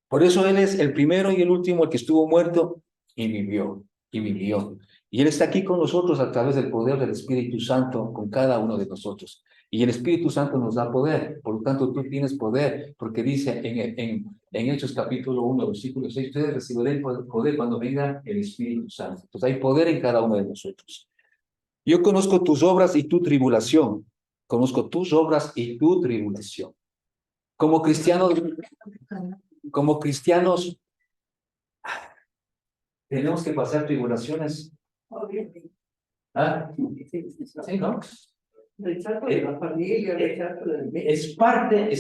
Por eso Él es el primero y el último, el que estuvo muerto y vivió, y vivió. Y Él está aquí con nosotros a través del poder del Espíritu Santo, con cada uno de nosotros. Y el Espíritu Santo nos da poder, por lo tanto tú tienes poder, porque dice en Hechos capítulo 1, versículo 6, ustedes recibirán poder cuando venga el Espíritu Santo. Entonces hay poder en cada uno de nosotros. Yo conozco tus obras y tu tribulación. Conozco tus obras y tu tribulación. Como cristianos, tenemos que pasar tribulaciones. ¿Ah? Sí, ¿no? Rechazo de la familia, rechazo del medio. Es parte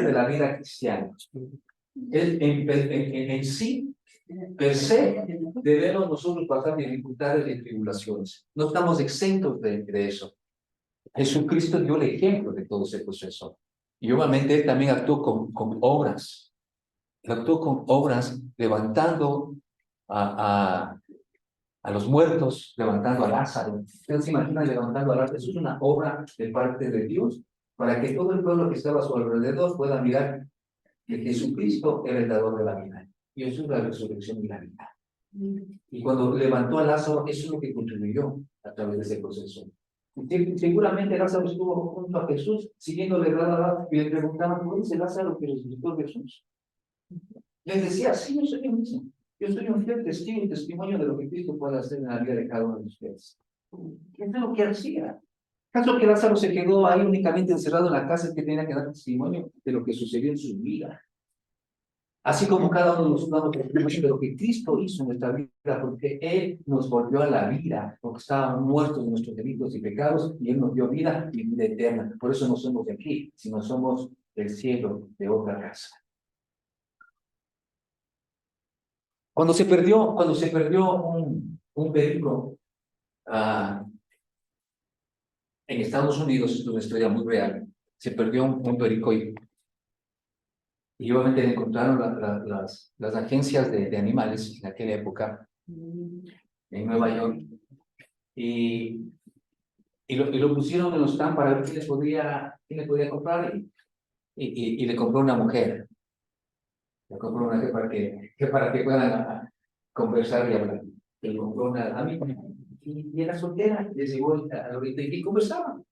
de la vida cristiana. En sí, per se, debemos nosotros pasar dificultades y tribulaciones. No estamos exentos de eso. Jesucristo dio el ejemplo de todo ese proceso. Y obviamente Él también actuó con obras. Él actuó con obras levantando a los muertos, levantando a Lázaro. Ustedes se imaginan levantando a Lázaro. Eso es una obra de parte de Dios, para que todo el pueblo que estaba a su alrededor pueda mirar que Jesucristo era el dador de la vida. Y eso es la resurrección y la vida. Y cuando levantó a Lázaro, eso es lo que contribuyó a través de ese proceso. Seguramente Lázaro estuvo junto a Jesús, siguiéndole y le preguntaban, ¿cómo dice Lázaro que resucitó a Jesús? Les decía, sí, yo soy yo mismo. Yo soy un fiel testigo y testimonio de lo que Cristo puede hacer en la vida de cada uno de ustedes. ¿Qué es lo que hacía? ¿Acaso que Lázaro se quedó ahí únicamente encerrado en la casa que tenía que dar testimonio de lo que sucedió en su vida? Así como cada uno de nosotros damos testimonio de lo que Cristo hizo en nuestra vida, porque Él nos volvió a la vida, porque estábamos muertos en nuestros delitos y pecados, y Él nos dio vida y vida eterna. Por eso no somos de aquí, sino somos del cielo, de otra casa. Cuando se perdió un perico en Estados Unidos, esto es una historia muy real, se perdió un perico y obviamente le encontraron las agencias de animales en aquella época en Nueva York y lo pusieron en los stands para ver quién le podía comprar y le compró una mujer. Le compró una para que puedan conversar y hablar. Le compró una amiga y era soltera, les llevó al lorito y conversaban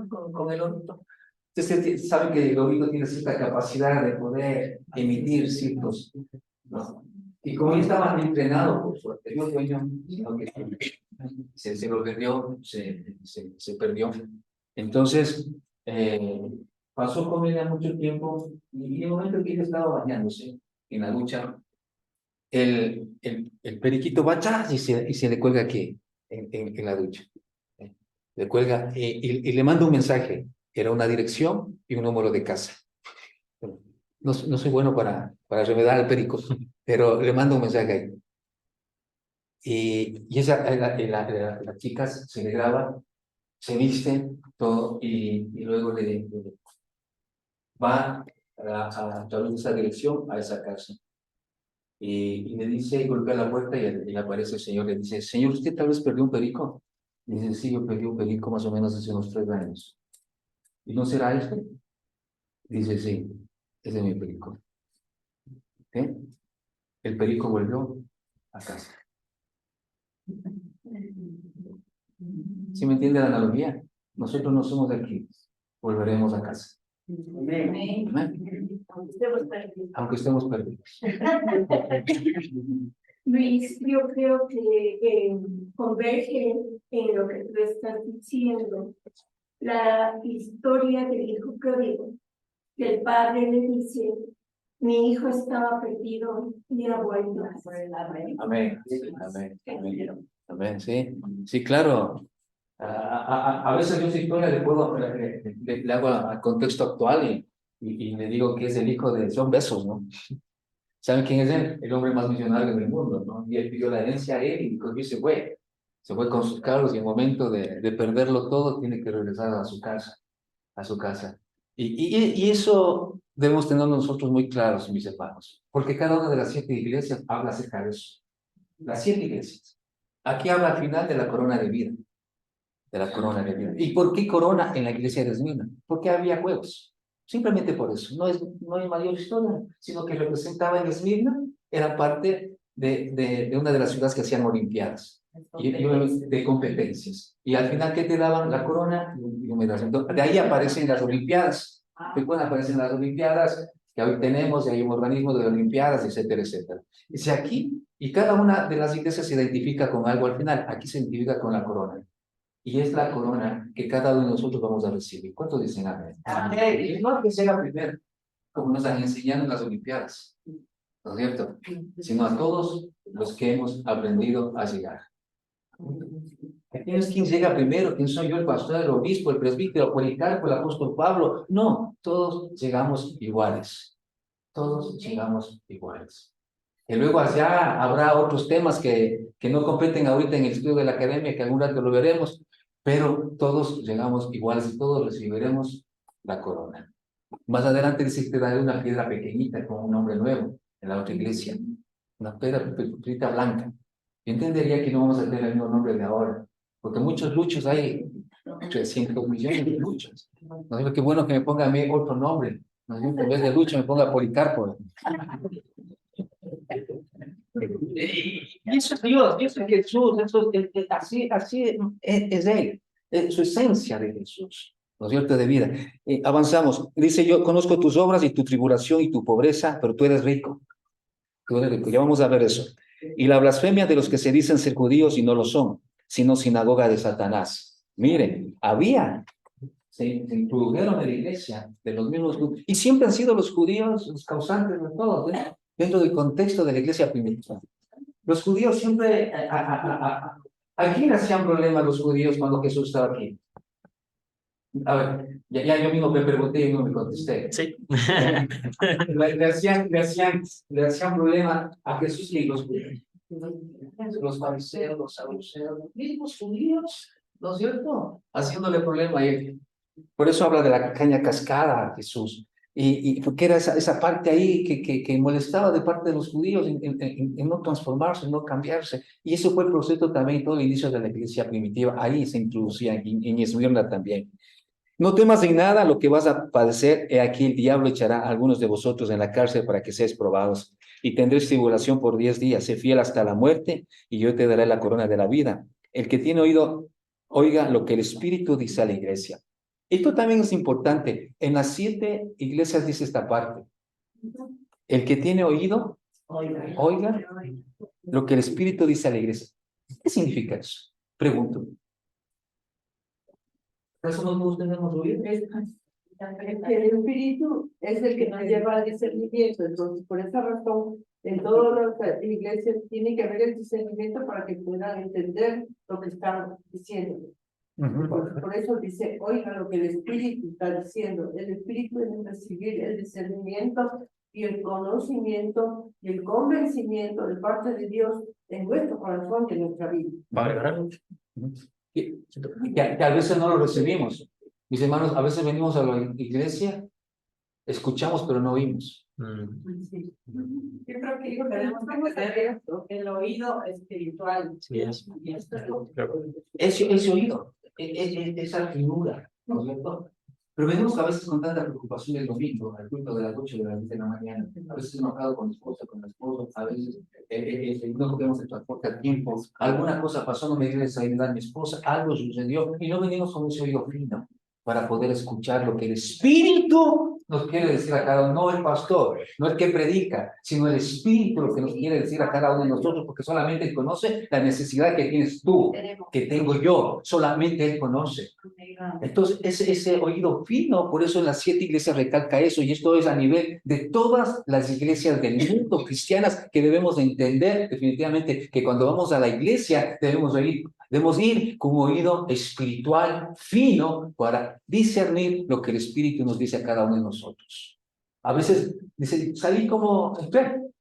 con el lorito. Entonces, saben que el lorito tiene cierta capacidad de poder emitir ciertos, ¿no? Y como él estaba entrenado por su anterior dueño, se lo perdió, se perdió. Entonces, pasó con ella mucho tiempo y en el momento que ella estaba bañándose en la ducha, el periquito va atrás y se le cuelga aquí en la ducha. Le cuelga y le manda un mensaje. Era una dirección y un número de casa. No soy bueno para remedar al perico, pero le manda un mensaje ahí. Y la chica se le graba, se viste todo y luego le va a través de esa dirección a esa casa. Y le dice, y golpea la puerta y le aparece el señor, le dice, señor, ¿usted tal vez perdió un perico? Y dice, sí, yo perdí un perico más o menos hace unos 3 años. ¿Y no será este? Dice, sí, ese es mi perico. ¿Eh? El perico volvió a casa. ¿Sí me entiende la analogía? Nosotros no somos de aquí, volveremos a casa. Amén. Amén. Aunque estemos perdidos. Luis, yo creo que converge en lo que tú estás diciendo la historia del hijo pródigo, que el padre le dice, mi hijo estaba perdido y ha vuelto. Amén. Amén. Amén. Amén. Sí. Sí, claro. A veces yo esa historia le hago al contexto actual y le digo que es el hijo de John Bezos, ¿no? ¿Saben quién es él? El hombre más millonario del mundo, ¿no? Y él pidió la herencia a él y se fue con sus carros y en el momento de perderlo todo tiene que regresar a su casa. Y eso debemos tener nosotros muy claros, mis hermanos, porque cada una de las 7 iglesias habla acerca de eso. Las 7 iglesias. Aquí habla al final de la corona de vida. De la corona de vida. ¿Y por qué corona en la iglesia de Esmirna? Porque había juegos. Simplemente por eso. No hay mayor historia, sino que representaba en Esmirna, era parte de una de las ciudades que hacían olimpiadas. Y de competencias. Y al final, ¿qué te daban? La corona y un medallón. De ahí aparecen las olimpiadas. Después aparecen las olimpiadas que hoy tenemos, y hay un organismo de olimpiadas, etcétera, etcétera. Dice aquí, y cada una de las iglesias se identifica con algo al final. Aquí se identifica con la corona. Y es la corona que cada uno de nosotros vamos a recibir. ¿Cuántos dicen amén? Y no es que sea primero, como nos han enseñado en las olimpiadas, ¿no es cierto? Sino a todos los que hemos aprendido a llegar. ¿Quién es quien llega primero? ¿Quién soy yo, el pastor, el obispo, el presbítero, Policarpo, el apóstol Pablo? No, todos llegamos iguales. Todos llegamos iguales. Y luego allá habrá otros temas que no competen ahorita en el estudio de la academia, que algún rato lo veremos, pero todos llegamos iguales y todos recibiremos la corona. Más adelante dice que te daré una piedra pequeñita con un nombre nuevo en la otra iglesia. Una piedra blanca. Yo entendería que no vamos a tener el mismo nombre de ahora, porque muchos luchos hay, 300 millones de luchos. No digo, qué bueno que me ponga a mí otro nombre. No digo, en vez de lucho me ponga Policarpo. Y eso es Dios, eso es Jesús, así es Él, su esencia de Jesús, ¿no es cierto? De vida. Avanzamos, dice: yo conozco tus obras y tu tribulación y tu pobreza, pero tú eres rico. Tú eres rico, ya vamos a ver eso. Y la blasfemia de los que se dicen ser judíos y no lo son, sino sinagoga de Satanás. Miren, se introdujeron en la iglesia de los mismos judíos, y siempre han sido los judíos los causantes de todo, ¿eh? Dentro del contexto de la iglesia primitiva. Los judíos siempre, ¿a quién hacían problema los judíos cuando Jesús estaba aquí? A ver, ya yo mismo me pregunté y no me contesté. Sí. Le hacían problema a Jesús y los judíos. Los fariseos, los saduceos, los mismos judíos, ¿no es cierto? Haciéndole problema a él. Por eso habla de la caña cascada a Jesús. Y porque era esa parte ahí que molestaba de parte de los judíos en no transformarse, en no cambiarse. Y eso fue el proceso también, todo el inicio de la iglesia primitiva. Ahí se introducía en Esmirna también. No temas en nada lo que vas a padecer. He aquí el diablo echará a algunos de vosotros en la cárcel para que seáis probados. Y tendréis tribulación por 10 días. Sé fiel hasta la muerte y yo te daré la corona de la vida. El que tiene oído, oiga lo que el Espíritu dice a la iglesia. Esto también es importante. En las 7 iglesias dice esta parte. El que tiene oído, oiga lo que el Espíritu dice a la iglesia. ¿Qué significa eso? Pregunto. ¿Eso no todos tenemos oído? El Espíritu es el que nos lleva al discernimiento. Entonces, por esa razón, en todas las iglesias tiene que haber el discernimiento para que puedan entender lo que están diciendo. Por eso dice: oiga lo que el Espíritu está diciendo. El Espíritu debe recibir el discernimiento y el conocimiento y el convencimiento de parte de Dios en nuestro corazón y en nuestra vida. Que a veces no lo recibimos. Mis hermanos, a veces venimos a la iglesia, escuchamos pero no oímos. Sí. Yo creo que tenemos que tener el oído espiritual. Sí, eso. Ese oído, esa finura, ¿no es cierto? Pero venimos a veces con tanta preocupación el domingo, al culto de las 8 de la 10 de la mañana, a veces enojado con mi esposa, con el esposo, a veces no podemos el transporte a tiempo, alguna cosa pasó, no me dio desayunar a mi esposa, algo sucedió, y no venimos con ese oído fino para poder escuchar lo que el Espíritu nos quiere decir a cada uno, no el pastor, no el que predica, sino el Espíritu lo que nos quiere decir a cada uno de nosotros, porque solamente Él conoce la necesidad que tienes tú, que tengo yo, solamente Él conoce. Entonces, ese oído fino, por eso en las 7 iglesias recalca eso, y esto es a nivel de todas las iglesias del mundo cristianas, que debemos entender definitivamente que cuando vamos a la iglesia debemos ir con un oído espiritual fino para discernir lo que el Espíritu nos dice a cada uno de nosotros. A veces dice, salí como enfermo.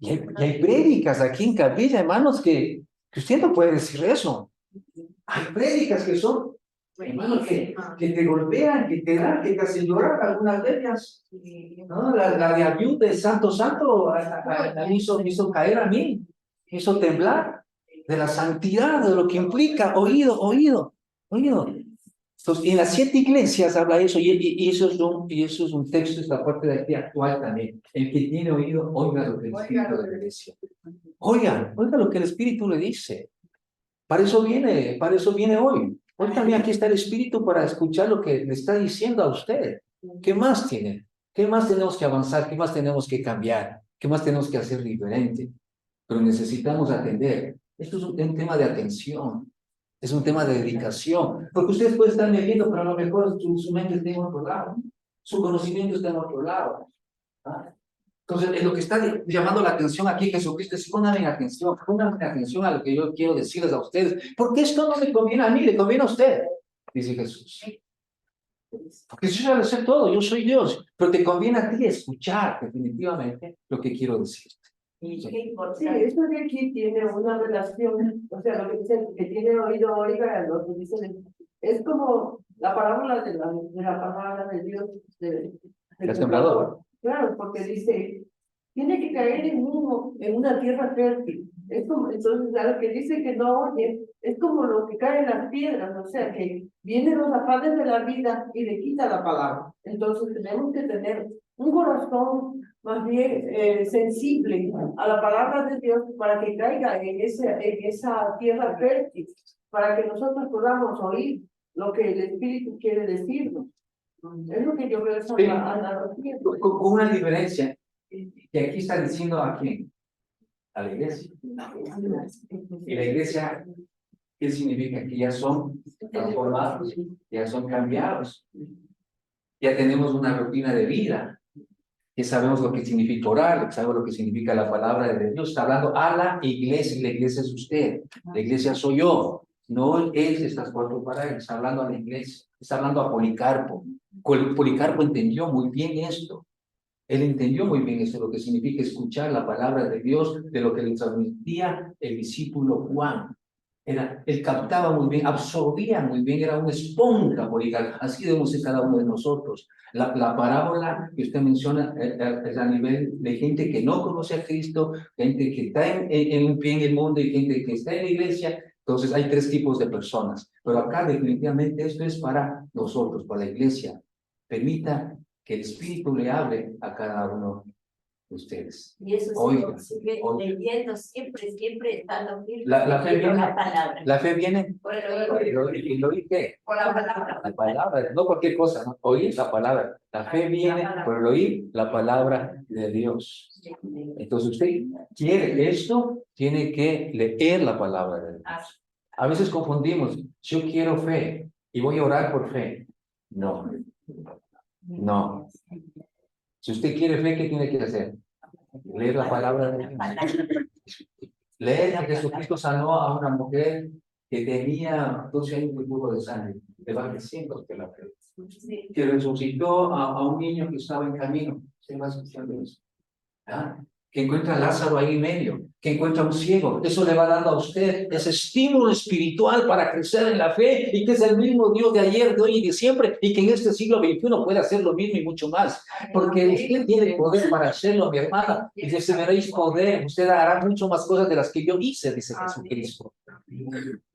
Y hay prédicas aquí en Capilla, hermanos, que usted no puede decir eso. Hay prédicas que son Hermano, que te golpean, que te dan, que te hacen llorar algunas veces. ¿No? La de Abiud de Santo me hizo caer a mí, me hizo temblar de la santidad, de lo que implica oído. Entonces, en las 7 iglesias habla eso, y eso es un texto, esta parte de aquí actual también. El que tiene oído, oiga lo que el Espíritu de la iglesia. Oiga lo que el Espíritu le dice. Para eso viene hoy. Hoy también aquí está el Espíritu para escuchar lo que le está diciendo a usted. ¿Qué más tiene? ¿Qué más tenemos que avanzar? ¿Qué más tenemos que cambiar? ¿Qué más tenemos que hacer diferente? Pero necesitamos atender. Esto es un tema de atención. Es un tema de dedicación. Porque ustedes pueden estar leyendo, pero a lo mejor su mente está en otro lado. Su conocimiento está en otro lado. ¿Ah? Entonces, lo que está llamando la atención aquí Jesucristo es pónganme atención a lo que yo quiero decirles a ustedes, porque esto no me conviene a mí, le conviene a usted, dice Jesús. Porque yo ya lo sé todo, yo soy Dios, pero te conviene a ti escuchar definitivamente lo que quiero decir. Sí, esto de aquí tiene una relación, o sea, lo que dicen que tiene oído, oiga, lo que dicen, es como la parábola de la palabra de Dios, del sembrador. Claro, porque dice, tiene que caer en una tierra fértil. Es como, entonces, a lo que dice que no oye, es como lo que cae en las piedras, o sea, que vienen los afanes de la vida y le quita la palabra. Entonces, tenemos que tener un corazón más bien sensible a la palabra de Dios para que caiga en esa tierra fértil, para que nosotros podamos oír lo que el Espíritu quiere decirnos. Es lo que yo veo esa analogía. Con una diferencia, que aquí está diciendo a quién, a la iglesia. Y la iglesia, ¿qué significa? Que ya son transformados, ya son cambiados, ya tenemos una rutina de vida, ya sabemos lo que significa orar, sabemos lo que significa la palabra de Dios. Está hablando a la iglesia, y la iglesia es usted, la iglesia soy yo, no él se está actuando para él, está hablando a la iglesia, está hablando a Policarpo. Policarpo entendió muy bien esto. Él entendió muy bien esto, lo que significa escuchar la palabra de Dios, de lo que le transmitía el discípulo Juan. Él captaba muy bien, absorbía muy bien, era una esponja, Policarpo. Así debemos ser cada uno de nosotros. La parábola que usted menciona es a nivel de gente que no conoce a Cristo, gente que está en un pie en el mundo y gente que está en la iglesia. Entonces hay 3 tipos de personas. Pero acá definitivamente esto es para nosotros, para la iglesia. Permita que el Espíritu le hable a cada uno de ustedes. Y eso Oiga, sigue leyendo siempre estando firme. La fe viene, la palabra. la fe viene. Por el oído. ¿Y lo oí qué? Por la palabra. La palabra, no cualquier cosa, ¿no? Oír la palabra. La fe viene por el oír la palabra de Dios. Entonces usted quiere esto, tiene que leer la palabra de Dios. A veces confundimos, yo quiero fe y voy a orar por fe. No. No. Si usted quiere fe, ¿qué tiene que hacer? Leer la palabra de Dios. Leer que Jesucristo sanó a una mujer que tenía 12 años de flujo de sangre. Le va creciendo usted la fe. Que resucitó a un niño que estaba en camino. ¿Se va escuchando eso? ¿Ah? Que encuentra a Lázaro ahí en medio, que encuentra a un ciego. Eso le va dando a usted ese estímulo espiritual para crecer en la fe y que es el mismo Dios de ayer, de hoy y de siempre y que en este siglo XXI puede hacer lo mismo y mucho más. Porque usted tiene poder para hacerlo, mi hermana, y recibiréis poder. Usted hará mucho más cosas de las que yo hice, dice Jesucristo.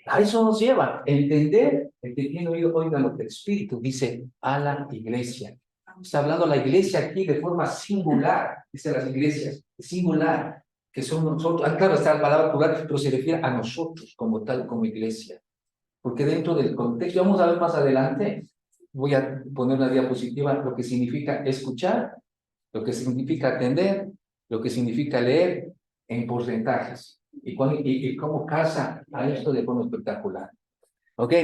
A eso nos lleva, entender el que tiene oído, oiga lo que el Espíritu dice a la iglesia. Está hablando la iglesia aquí de forma singular, dice las iglesias, singular, que son nosotros. Claro, está la palabra plural, pero se refiere a nosotros como tal, como iglesia. Porque dentro del contexto, vamos a ver más adelante, voy a poner una diapositiva, lo que significa escuchar, lo que significa atender, lo que significa leer en porcentajes. Y cómo casa a esto de forma espectacular. ¿Ok?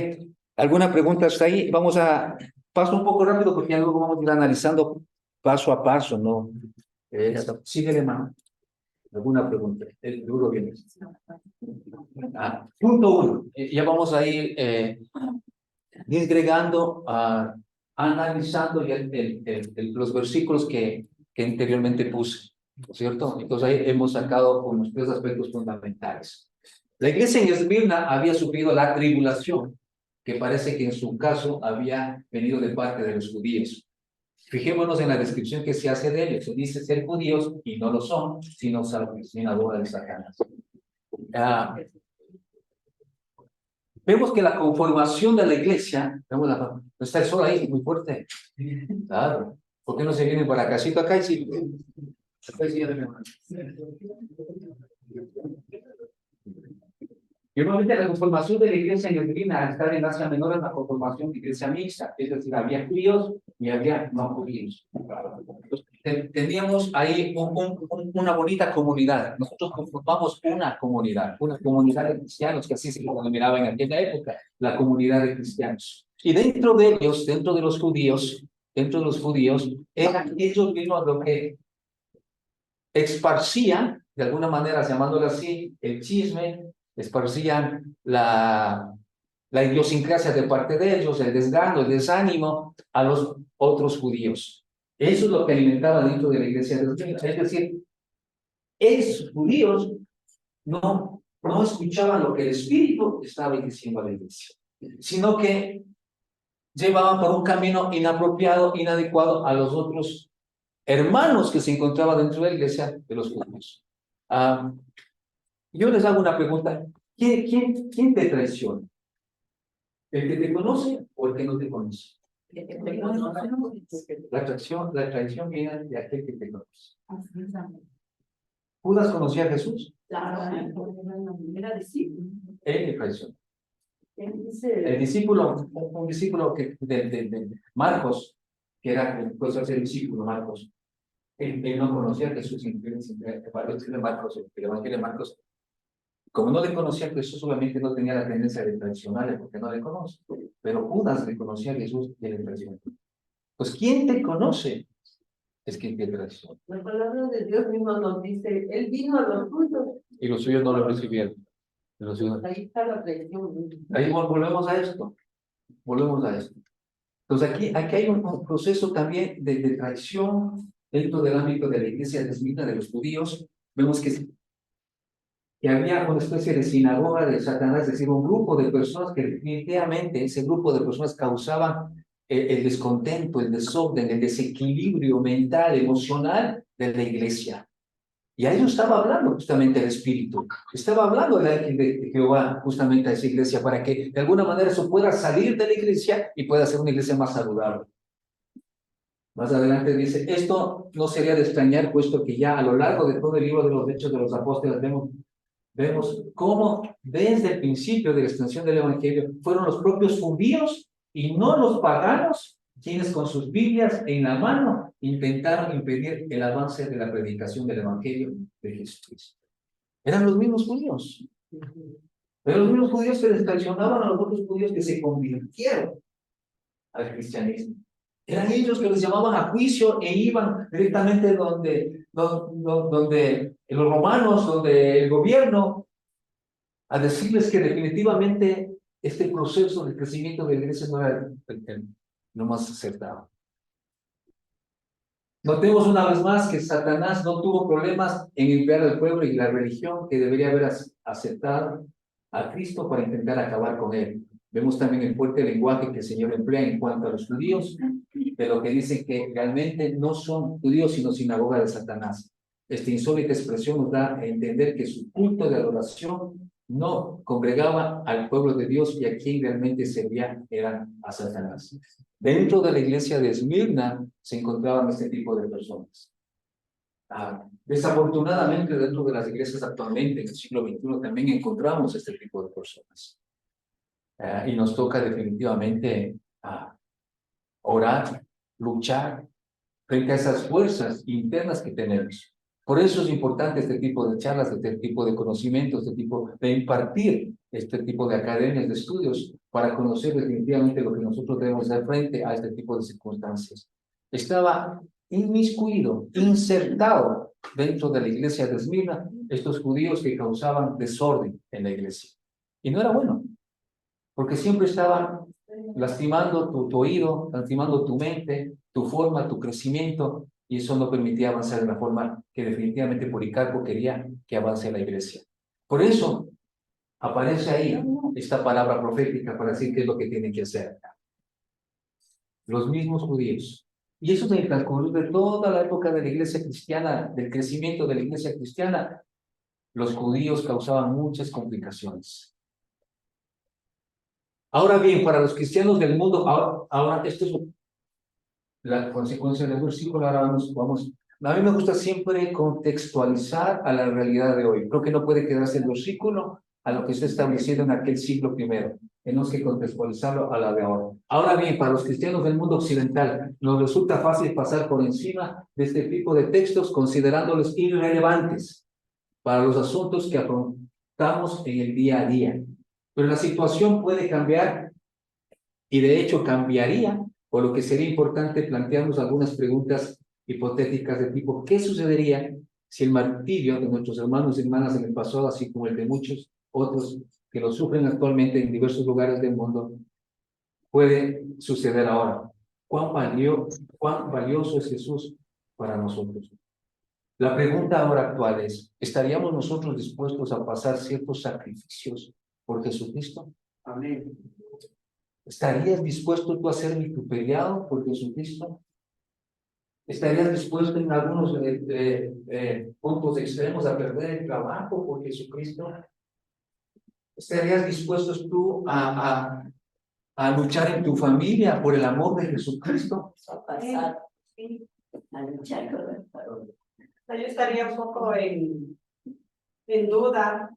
¿Alguna pregunta hasta ahí? Vamos a... Paso un poco rápido porque ya luego vamos a ir analizando paso a paso, ¿no? Síguele, hermano. ¿Alguna pregunta? El duro viene. Punto 1. Ya vamos a ir disgregando, analizando ya los versículos que anteriormente puse, ¿no es cierto? Entonces ahí hemos sacado unos 3 aspectos fundamentales. La iglesia en Esmirna había sufrido la tribulación. que parece que en su caso había venido de parte de los judíos. Fijémonos en la descripción que se hace de ellos. Se dice ser judíos y no lo son, sino sinagoga de Satanás. Vemos que la conformación de la iglesia, vemos está el sol ahí muy fuerte. Claro. ¿Por qué no se vienen para acá? Siento acá y sí. Y normalmente la conformación de la iglesia neoyorquina al estar en Asia Menor es la conformación de iglesia mixta, es decir, había judíos y había no judíos. Teníamos ahí una bonita comunidad. Nosotros conformamos una comunidad de cristianos, que así se denominaba en aquella época, la comunidad de cristianos. Y dentro de ellos, dentro de los judíos, eran ellos mismos lo que esparcían, de alguna manera, llamándolo así, el chisme, esparcían la idiosincrasia de parte de ellos, el desgano, el desánimo a los otros judíos. Eso es lo que alimentaba dentro de la iglesia de los judíos. Es decir, esos judíos no escuchaban lo que el Espíritu estaba diciendo a la iglesia, sino que llevaban por un camino inapropiado, inadecuado a los otros hermanos que se encontraban dentro de la iglesia de los judíos. Yo les hago una pregunta. ¿Quién te traiciona? ¿El que te conoce o el que no te conoce? La traición viene de aquel que te conoce. ¿Judas conocía a Jesús? Era discípulo. Él le traicionó. El discípulo, un discípulo de Marcos, que era el ser discípulo Marcos, él no conocía a Jesús, el Evangelio de Marcos, como no le conocía a Jesús, obviamente no tenía la tendencia de traicionarle porque no le conoce, pero Judas le conocía a Jesús y le traicionó. Pues ¿quién te conoce? Es quien te traiciona. La palabra de Dios mismo nos dice, Él vino a los suyos. Y los suyos no lo recibieron. Ahí está la traición. Ahí volvemos a esto. Entonces aquí hay un proceso también de traición dentro del ámbito de la iglesia de Esmirna de los judíos. Vemos que había una especie de sinagoga de Satanás, es decir, un grupo de personas que definitivamente ese grupo de personas causaban el descontento, el desorden, el desequilibrio mental, emocional de la iglesia. Y a ellos estaba hablando justamente el Espíritu. Estaba hablando el ángel de Jehová justamente a esa iglesia para que de alguna manera eso pueda salir de la iglesia y pueda ser una iglesia más saludable. Más adelante dice, esto no sería de extrañar, puesto que ya a lo largo de todo el libro de los Hechos de los Apóstoles vemos cómo desde el principio de la extensión del Evangelio fueron los propios judíos y no los paganos quienes con sus Biblias en la mano intentaron impedir el avance de la predicación del Evangelio de Jesucristo. Eran los mismos judíos. Eran los mismos judíos que traicionaban a los otros judíos que se convirtieron al cristianismo. Eran ellos que les llamaban a juicio e iban directamente donde los romanos, donde el gobierno, a decirles que definitivamente este proceso de crecimiento de la iglesia no era lo más acertado. Notemos una vez más que Satanás no tuvo problemas en enviar al pueblo y la religión que debería haber aceptado a Cristo para intentar acabar con él. Vemos también el fuerte lenguaje que el Señor emplea en cuanto a los judíos, de lo que dicen que realmente no son judíos sino sinagoga de Satanás. Esta insólita expresión nos da a entender que su culto de adoración no congregaba al pueblo de Dios y a quien realmente servía era a Satanás. Dentro de la iglesia de Esmirna se encontraban este tipo de personas. Desafortunadamente, dentro de las iglesias actualmente, en el siglo XXI, también encontramos este tipo de personas. Y nos toca definitivamente orar, luchar frente a esas fuerzas internas que tenemos. Por eso es importante este tipo de charlas, este tipo de conocimientos, este tipo de impartir este tipo de academias, de estudios, para conocer definitivamente lo que nosotros debemos hacer frente a este tipo de circunstancias. Estaba inmiscuido, insertado dentro de la iglesia de Esmirna, estos judíos que causaban desorden en la iglesia. Y no era bueno, porque siempre estaban lastimando tu oído, lastimando tu mente, tu forma, tu crecimiento, y eso no permitía avanzar de la forma que definitivamente Policarpo quería que avance la iglesia. Por eso, aparece ahí esta palabra profética para decir qué es lo que tienen que hacer. Los mismos judíos. Y eso en el transcurso de toda la época de la iglesia cristiana, del crecimiento de la iglesia cristiana, los judíos causaban muchas complicaciones. Ahora bien, para los cristianos del mundo, ahora esto es la consecuencia del versículo. Ahora vamos. A mí me gusta siempre contextualizar a la realidad de hoy. Creo que no puede quedarse el versículo a lo que está establecido en aquel siglo primero. Tenemos que contextualizarlo a la de ahora. Ahora bien, para los cristianos del mundo occidental, nos resulta fácil pasar por encima de este tipo de textos considerándolos irrelevantes para los asuntos que afrontamos en el día a día. Pero la situación puede cambiar y de hecho cambiaría, por lo que sería importante plantearnos algunas preguntas hipotéticas de tipo: ¿qué sucedería si el martirio de nuestros hermanos y hermanas en el pasado, así como el de muchos otros que lo sufren actualmente en diversos lugares del mundo, puede suceder ahora? ¿Cuán valioso es Jesús para nosotros? La pregunta ahora actual es: ¿estaríamos nosotros dispuestos a pasar ciertos sacrificios por Jesucristo? Amén. ¿Estarías dispuesto tú a ser vituperiado por Jesucristo? ¿Estarías dispuesto en algunos puntos extremos a perder el trabajo por Jesucristo? ¿Estarías dispuesto tú a luchar en tu familia por el amor de Jesucristo? Yo estaría un poco en duda,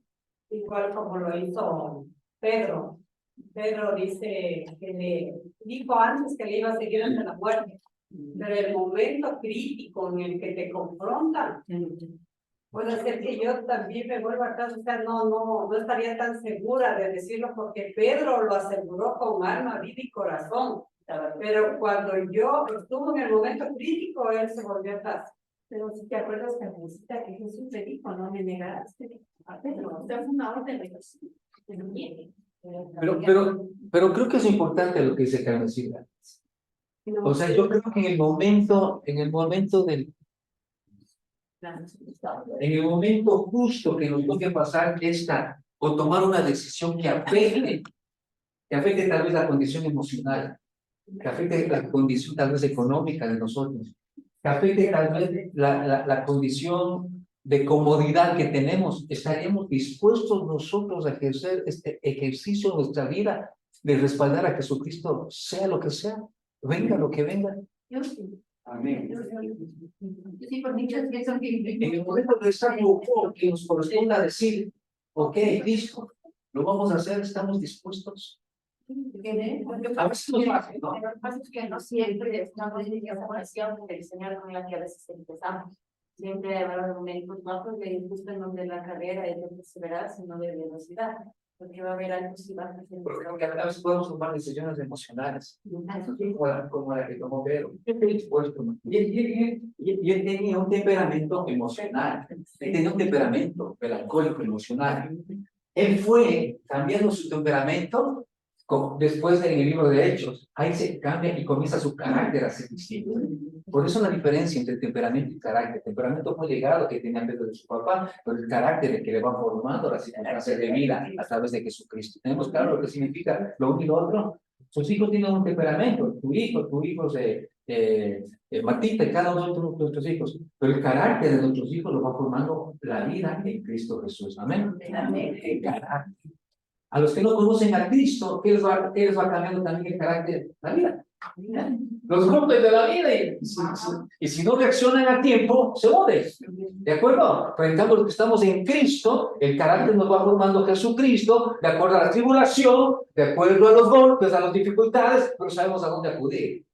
igual como lo hizo Pedro. Pedro dice que le dijo antes que le iba a seguir hasta la muerte, pero el momento crítico en el que te confrontan, puede ser que yo también me vuelva atrás. O sea, no estaría tan segura de decirlo, porque Pedro lo aseguró con alma, vida y corazón, pero cuando yo estuve en el momento crítico, él se volvió atrás. Pero si te acuerdas, Carmencita, que Jesús le dijo: no me negarás a Pedro. O sea, fue una orden de Jesús, que no niegue. Pero creo que es importante lo que dice Carmencita. O sea, yo creo que en el momento justo que nos toque pasar esta, o tomar una decisión que afecte tal vez la condición emocional, que afecte la condición tal vez económica de nosotros, que afecte tal vez la condición de comodidad que tenemos, ¿estaríamos dispuestos nosotros a ejercer este ejercicio en nuestra vida de respaldar a Jesucristo, sea lo que sea, venga lo que venga? Yo sí. Amén. Sí, porque yo pienso que En el momento de estar que nos corresponda decir: ok, listo, lo vamos a hacer, estamos dispuestos. A veces no es fácil, ¿no? Lo que pasa es que no siempre estamos en esa oración del Señor con la que a veces empezamos. Siempre habrá momentos bajos de justo en donde la carrera es de perseverar, sino de velocidad, porque va a haber altos y bajos. Porque a veces podemos tomar decisiones emocionales, como la que tomó Pedro. Yo estoy dispuesto, ¿no? Y él tenía un temperamento emocional, él tenía un temperamento melancólico emocional. Él fue cambiando su temperamento después del libro de Hechos. Ahí se cambia y comienza su carácter a ser distinto. Por eso la diferencia entre temperamento y carácter. El temperamento fue legado que tenía Pedro de su papá, pero el carácter es que le va formando las circunstancias de vida a través de Jesucristo. Tenemos claro lo que significa lo uno y lo otro. Sus hijos tienen un temperamento, tu hijo Martita y cada uno de nuestros hijos, pero el carácter de nuestros hijos lo va formando la vida en Cristo Jesús. Amén. El carácter. A los que no conocen a Cristo, ¿qué les va cambiando también el carácter? La vida. Los golpes de la vida, y si no reaccionan a tiempo, se mueren. ¿De acuerdo? Pero en cambio, los que estamos en Cristo, el carácter nos va formando Jesucristo, de acuerdo a la tribulación, de acuerdo a los golpes, a las dificultades, pero sabemos a dónde acudir.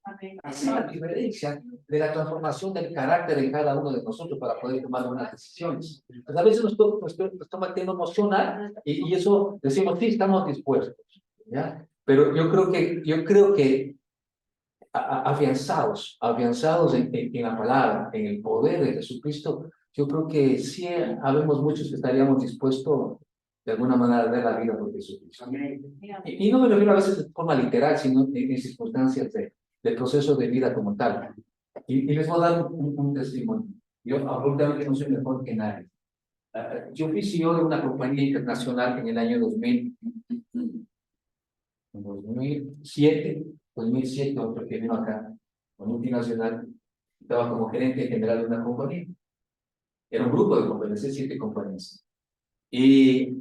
Esa es la diferencia de la transformación del carácter en cada uno de nosotros para poder tomar buenas decisiones. Pues a veces nos toma el tema emocional y eso decimos: sí, estamos dispuestos, ¿ya? Pero yo creo que afianzados en la palabra, en el poder de Jesucristo, yo creo que sí habemos muchos que estaríamos dispuestos de alguna manera a dar la vida por Jesucristo. Y no me refiero a veces de forma literal, sino en circunstancias del proceso de vida como tal. Y les voy a dar un testimonio. Yo absolutamente no soy mejor que nadie. Yo fui CEO de una compañía internacional en el año 2007, otro que vino acá, una multinacional, estaba como gerente general de una compañía. Era un grupo de compañías, 7 compañías. Y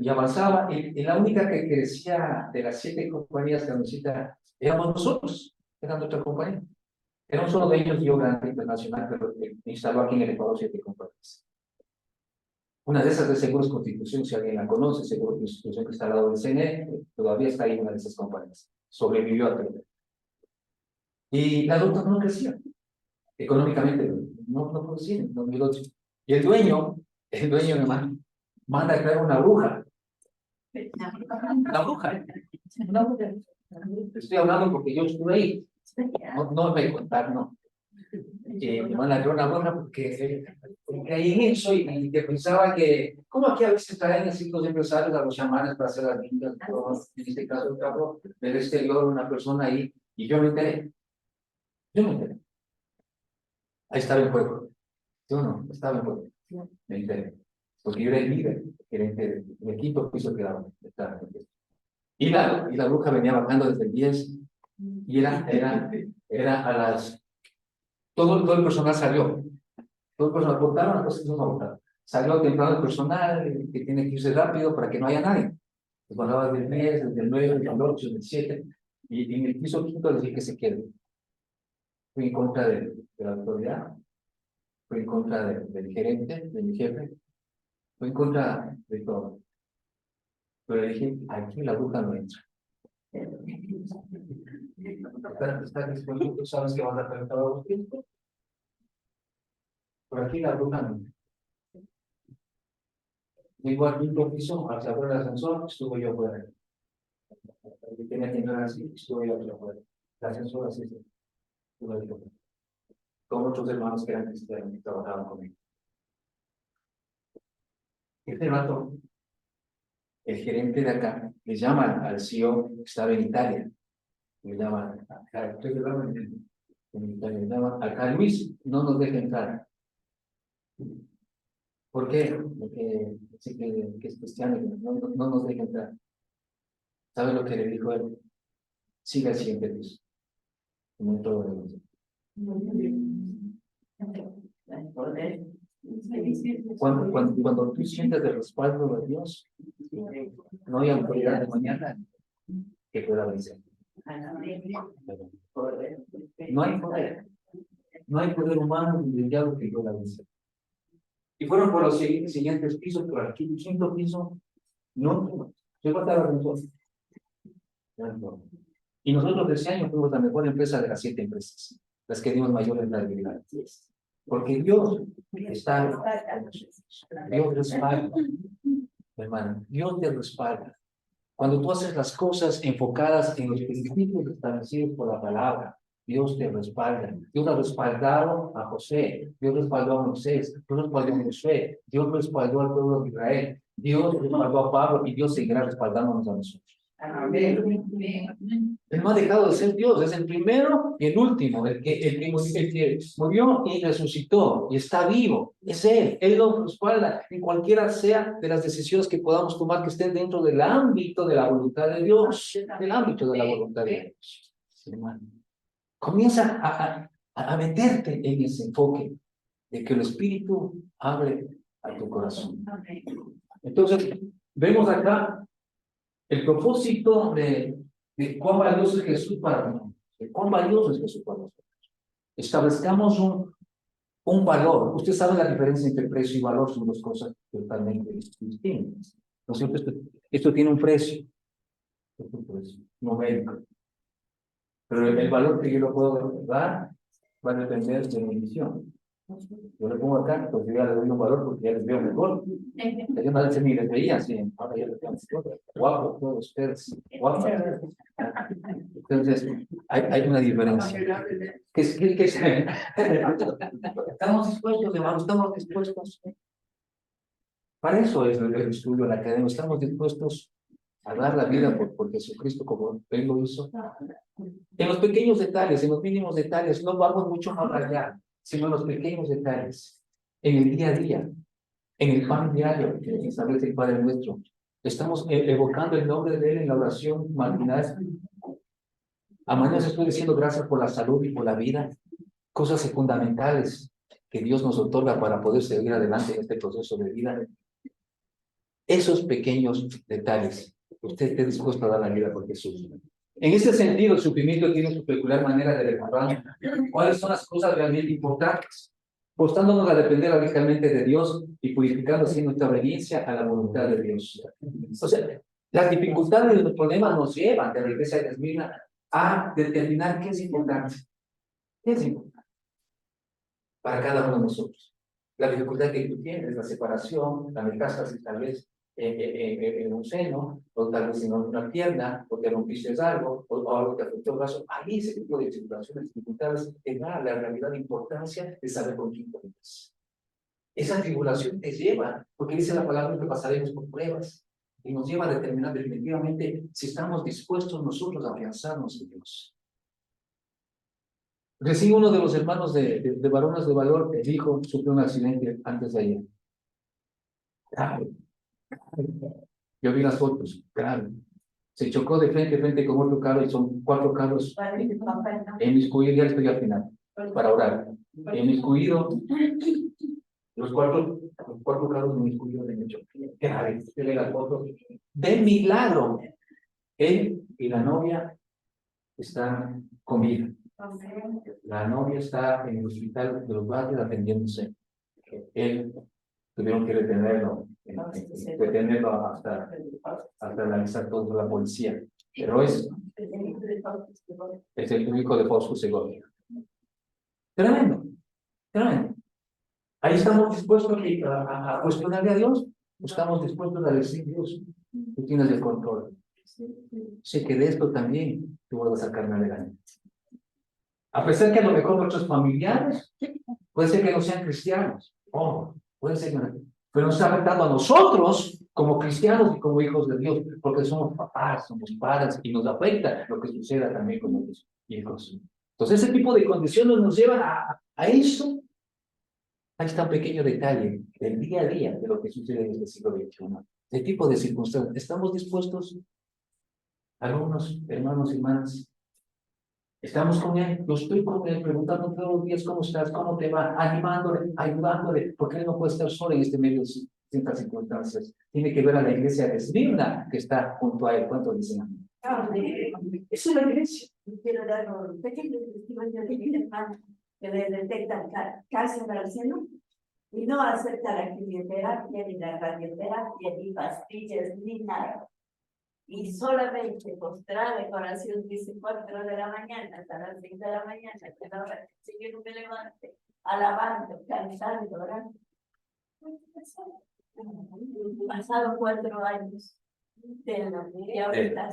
avanzaba, y la única que crecía de las 7 compañías que necesita éramos nosotros, era nuestra compañía. Era un solo de ellos, yo grande internacional, pero instaló aquí en el Ecuador 7 compañías. Una de esas de Seguros Constitución, si alguien la conoce, Seguros Constitución que está al lado del CNE, todavía está ahí una de esas compañías. Sobrevivió a todo. Y las otras no crecían. Económicamente no producían en 2008. Y el dueño me manda a traer una bruja. Una bruja. Estoy hablando porque yo estuve ahí. No me contar, no. Me manda a traer una bruja porque caí en eso y que pensaba que, como aquí a veces traen así los empresarios a los chamanes para hacer las limpias, en este caso el carro del exterior, una persona ahí, y yo me enteré. Ahí estaba en juego. Yo no, estaba en juego. Me enteré. Porque yo era el líder, gerente del equipo que hizo que y la bruja venía bajando desde el 10 y era a las... Todo el personal salió. Todo el personal votaron, las cosas no votaron. Salió temprano el personal que tiene que irse rápido para que no haya nadie. Pues hablaba del 10, del 9, del 8, del 7 y en el piso quinto decir que se quede. Fui en contra de la autoridad, fui en contra del gerente, de mi jefe, fui en contra de todo. Pero dije, aquí la bruja no entra. ¿Estás dispuesto? ¿Tú sabes que vas a perder todo el tiempo? Por aquí la bruja no entra. Llegó al quinto piso, al salir del ascensor, estuve yo fuera. El que tenía que entrar así, estuve yo fuera. El ascensor así, estuve yo fuera. Con otros hermanos que eran cristianos y trabajaban conmigo. Este rato, el gerente de acá le llama al CEO que estaba en Italia. Le llama acá Luis, no nos deja entrar. ¿Por qué? Porque dice que es cristiano, no nos deja entrar. ¿Sabe lo que le dijo él? Siga el siguiente piso. No todo el mundo. Cuando tú sientes el respaldo de Dios, no hay autoridad de mañana que pueda vencer. No hay poder. No hay poder humano ni del diablo que pueda vencer. Y fueron por los siguientes pisos, por aquí, el quinto piso, no, yo estaba entonces. Y nosotros de ese año fuimos la mejor empresa de las 7 empresas, las que dimos mayores rentabilidades. Porque Dios está, Dios respalda, hermano, Dios te respalda. Cuando tú haces las cosas enfocadas en los principios establecidos por la palabra, Dios te respalda. Dios ha respaldado a José, Dios respaldó a Moisés, Dios respaldó a Josué, Dios respaldó al pueblo de Israel, Dios respaldó a Pablo y Dios seguirá respaldándonos a nosotros. Amén. Él no ha dejado de ser Dios, es el primero y el último, el que murió y resucitó y está vivo, es Él nos respalda en cualquiera sea de las decisiones que podamos tomar que estén dentro del ámbito de la voluntad de Dios, del ámbito de la voluntad de Dios. Hermano, comienza a meterte en ese enfoque de que el Espíritu abre a tu corazón. Entonces, vemos acá el propósito de cuán valioso es Jesús para nosotros. Cuán valioso es Jesús para nosotros. Establezcamos un valor. Usted sabe la diferencia entre precio y valor, son dos cosas totalmente distintas. ¿No es cierto? Esto tiene un precio. Es un precio numérico. Pero el valor que yo lo puedo dar va a depender de mi visión. Yo le pongo acá, pues yo ya le doy un valor porque ya les veo mejor. Yo no sé ni les veía así, ahora ya les veo mejor. Guapo, todos ustedes, guapos. Entonces, hay una diferencia. Estamos dispuestos, hermanos, estamos dispuestos. Para eso es el estudio, la academia, estamos dispuestos a dar la vida por Jesucristo como Él lo hizo. En los pequeños detalles, en los mínimos detalles, no vamos mucho más allá, sino en los pequeños detalles, en el día a día. En el pan diario que establece el Padre Nuestro, estamos evocando el nombre de Él en la oración matinal. A mañana estoy diciendo gracias por la salud y por la vida, cosas fundamentales que Dios nos otorga para poder seguir adelante en este proceso de vida. Esos pequeños detalles, usted esté dispuesto a dar la vida por Jesús. En ese sentido, el sufrimiento tiene su peculiar manera de recordar cuáles son las cosas realmente importantes, forzándonos a depender radicalmente de Dios y purificando así nuestra obediencia a la voluntad de Dios. O sea, las dificultades y los problemas nos llevan de la iglesia de Esmirna a determinar qué es importante. ¿Qué es importante para cada uno de nosotros? La dificultad que tú tienes, la separación, la metástasis tal vez en un seno, o tal vez en una pierna, o te rompiste algo, o algo te afectó el brazo. Ahí ese tipo de situaciones, dificultades, te da la realidad de importancia de saber con quién cuentas. Esa tribulación te lleva, porque dice la palabra que pasaremos por pruebas, y nos lleva a determinar definitivamente si estamos dispuestos nosotros a afianzarnos en Dios. Recién uno de los hermanos de varones de valor dijo, sufrió un accidente antes de ayer. Claro. Yo vi las fotos, claro. Se chocó de frente con otro carro y son 4 carros inmiscuidos. Ya estoy al final, para orar. Inmiscuido, los cuatro carros inmiscuidos en el choque. Claro, usted ve las fotos. De milagro, él y la novia están con vida. La novia está en el hospital de los barrios atendiéndose. Él tuvieron que detenerlo hasta analizar todo la policía. Pero es el hijo de Fausto Segovia. Tremendo, tremendo. Ahí estamos dispuestos a cuestionarle a Dios. Estamos dispuestos a decir, Dios, tú tienes el control. Sé que de esto también tú vas a sacarme adelante. A pesar que a lo mejor nuestros familiares puede ser que no sean cristianos, puede ser, pero nos está afectando a nosotros como cristianos y como hijos de Dios, porque somos papás, somos padres y nos afecta lo que suceda también con nuestros hijos. Entonces ese tipo de condiciones nos llevan a eso. Ahí está un pequeño detalle del día a día de lo que sucede en este siglo XXI. Ese tipo de circunstancias. ¿Estamos dispuestos? Algunos hermanos y hermanas, estamos con él, yo estoy con él, preguntando todos los días cómo estás, cómo te va, animándole, ayudándole, porque él no puede estar solo en este medio de ciertas circunstancias. Tiene que ver a la iglesia de Esmirna que está junto a él. ¿Cuánto dicen? Eso es la iglesia. Quiero dar un pequeño testimonio de mi hermano que le detectan cáncer al seno y no acepta la quimioterapia, ni la radioterapia, ni pastillas, ni nada. Y solamente postrada de oración, dice 4 de la mañana hasta las 5 de la mañana, que la hora que yo no me levante, alabando, cantando, orando. Pasado 4 años de la media ahorita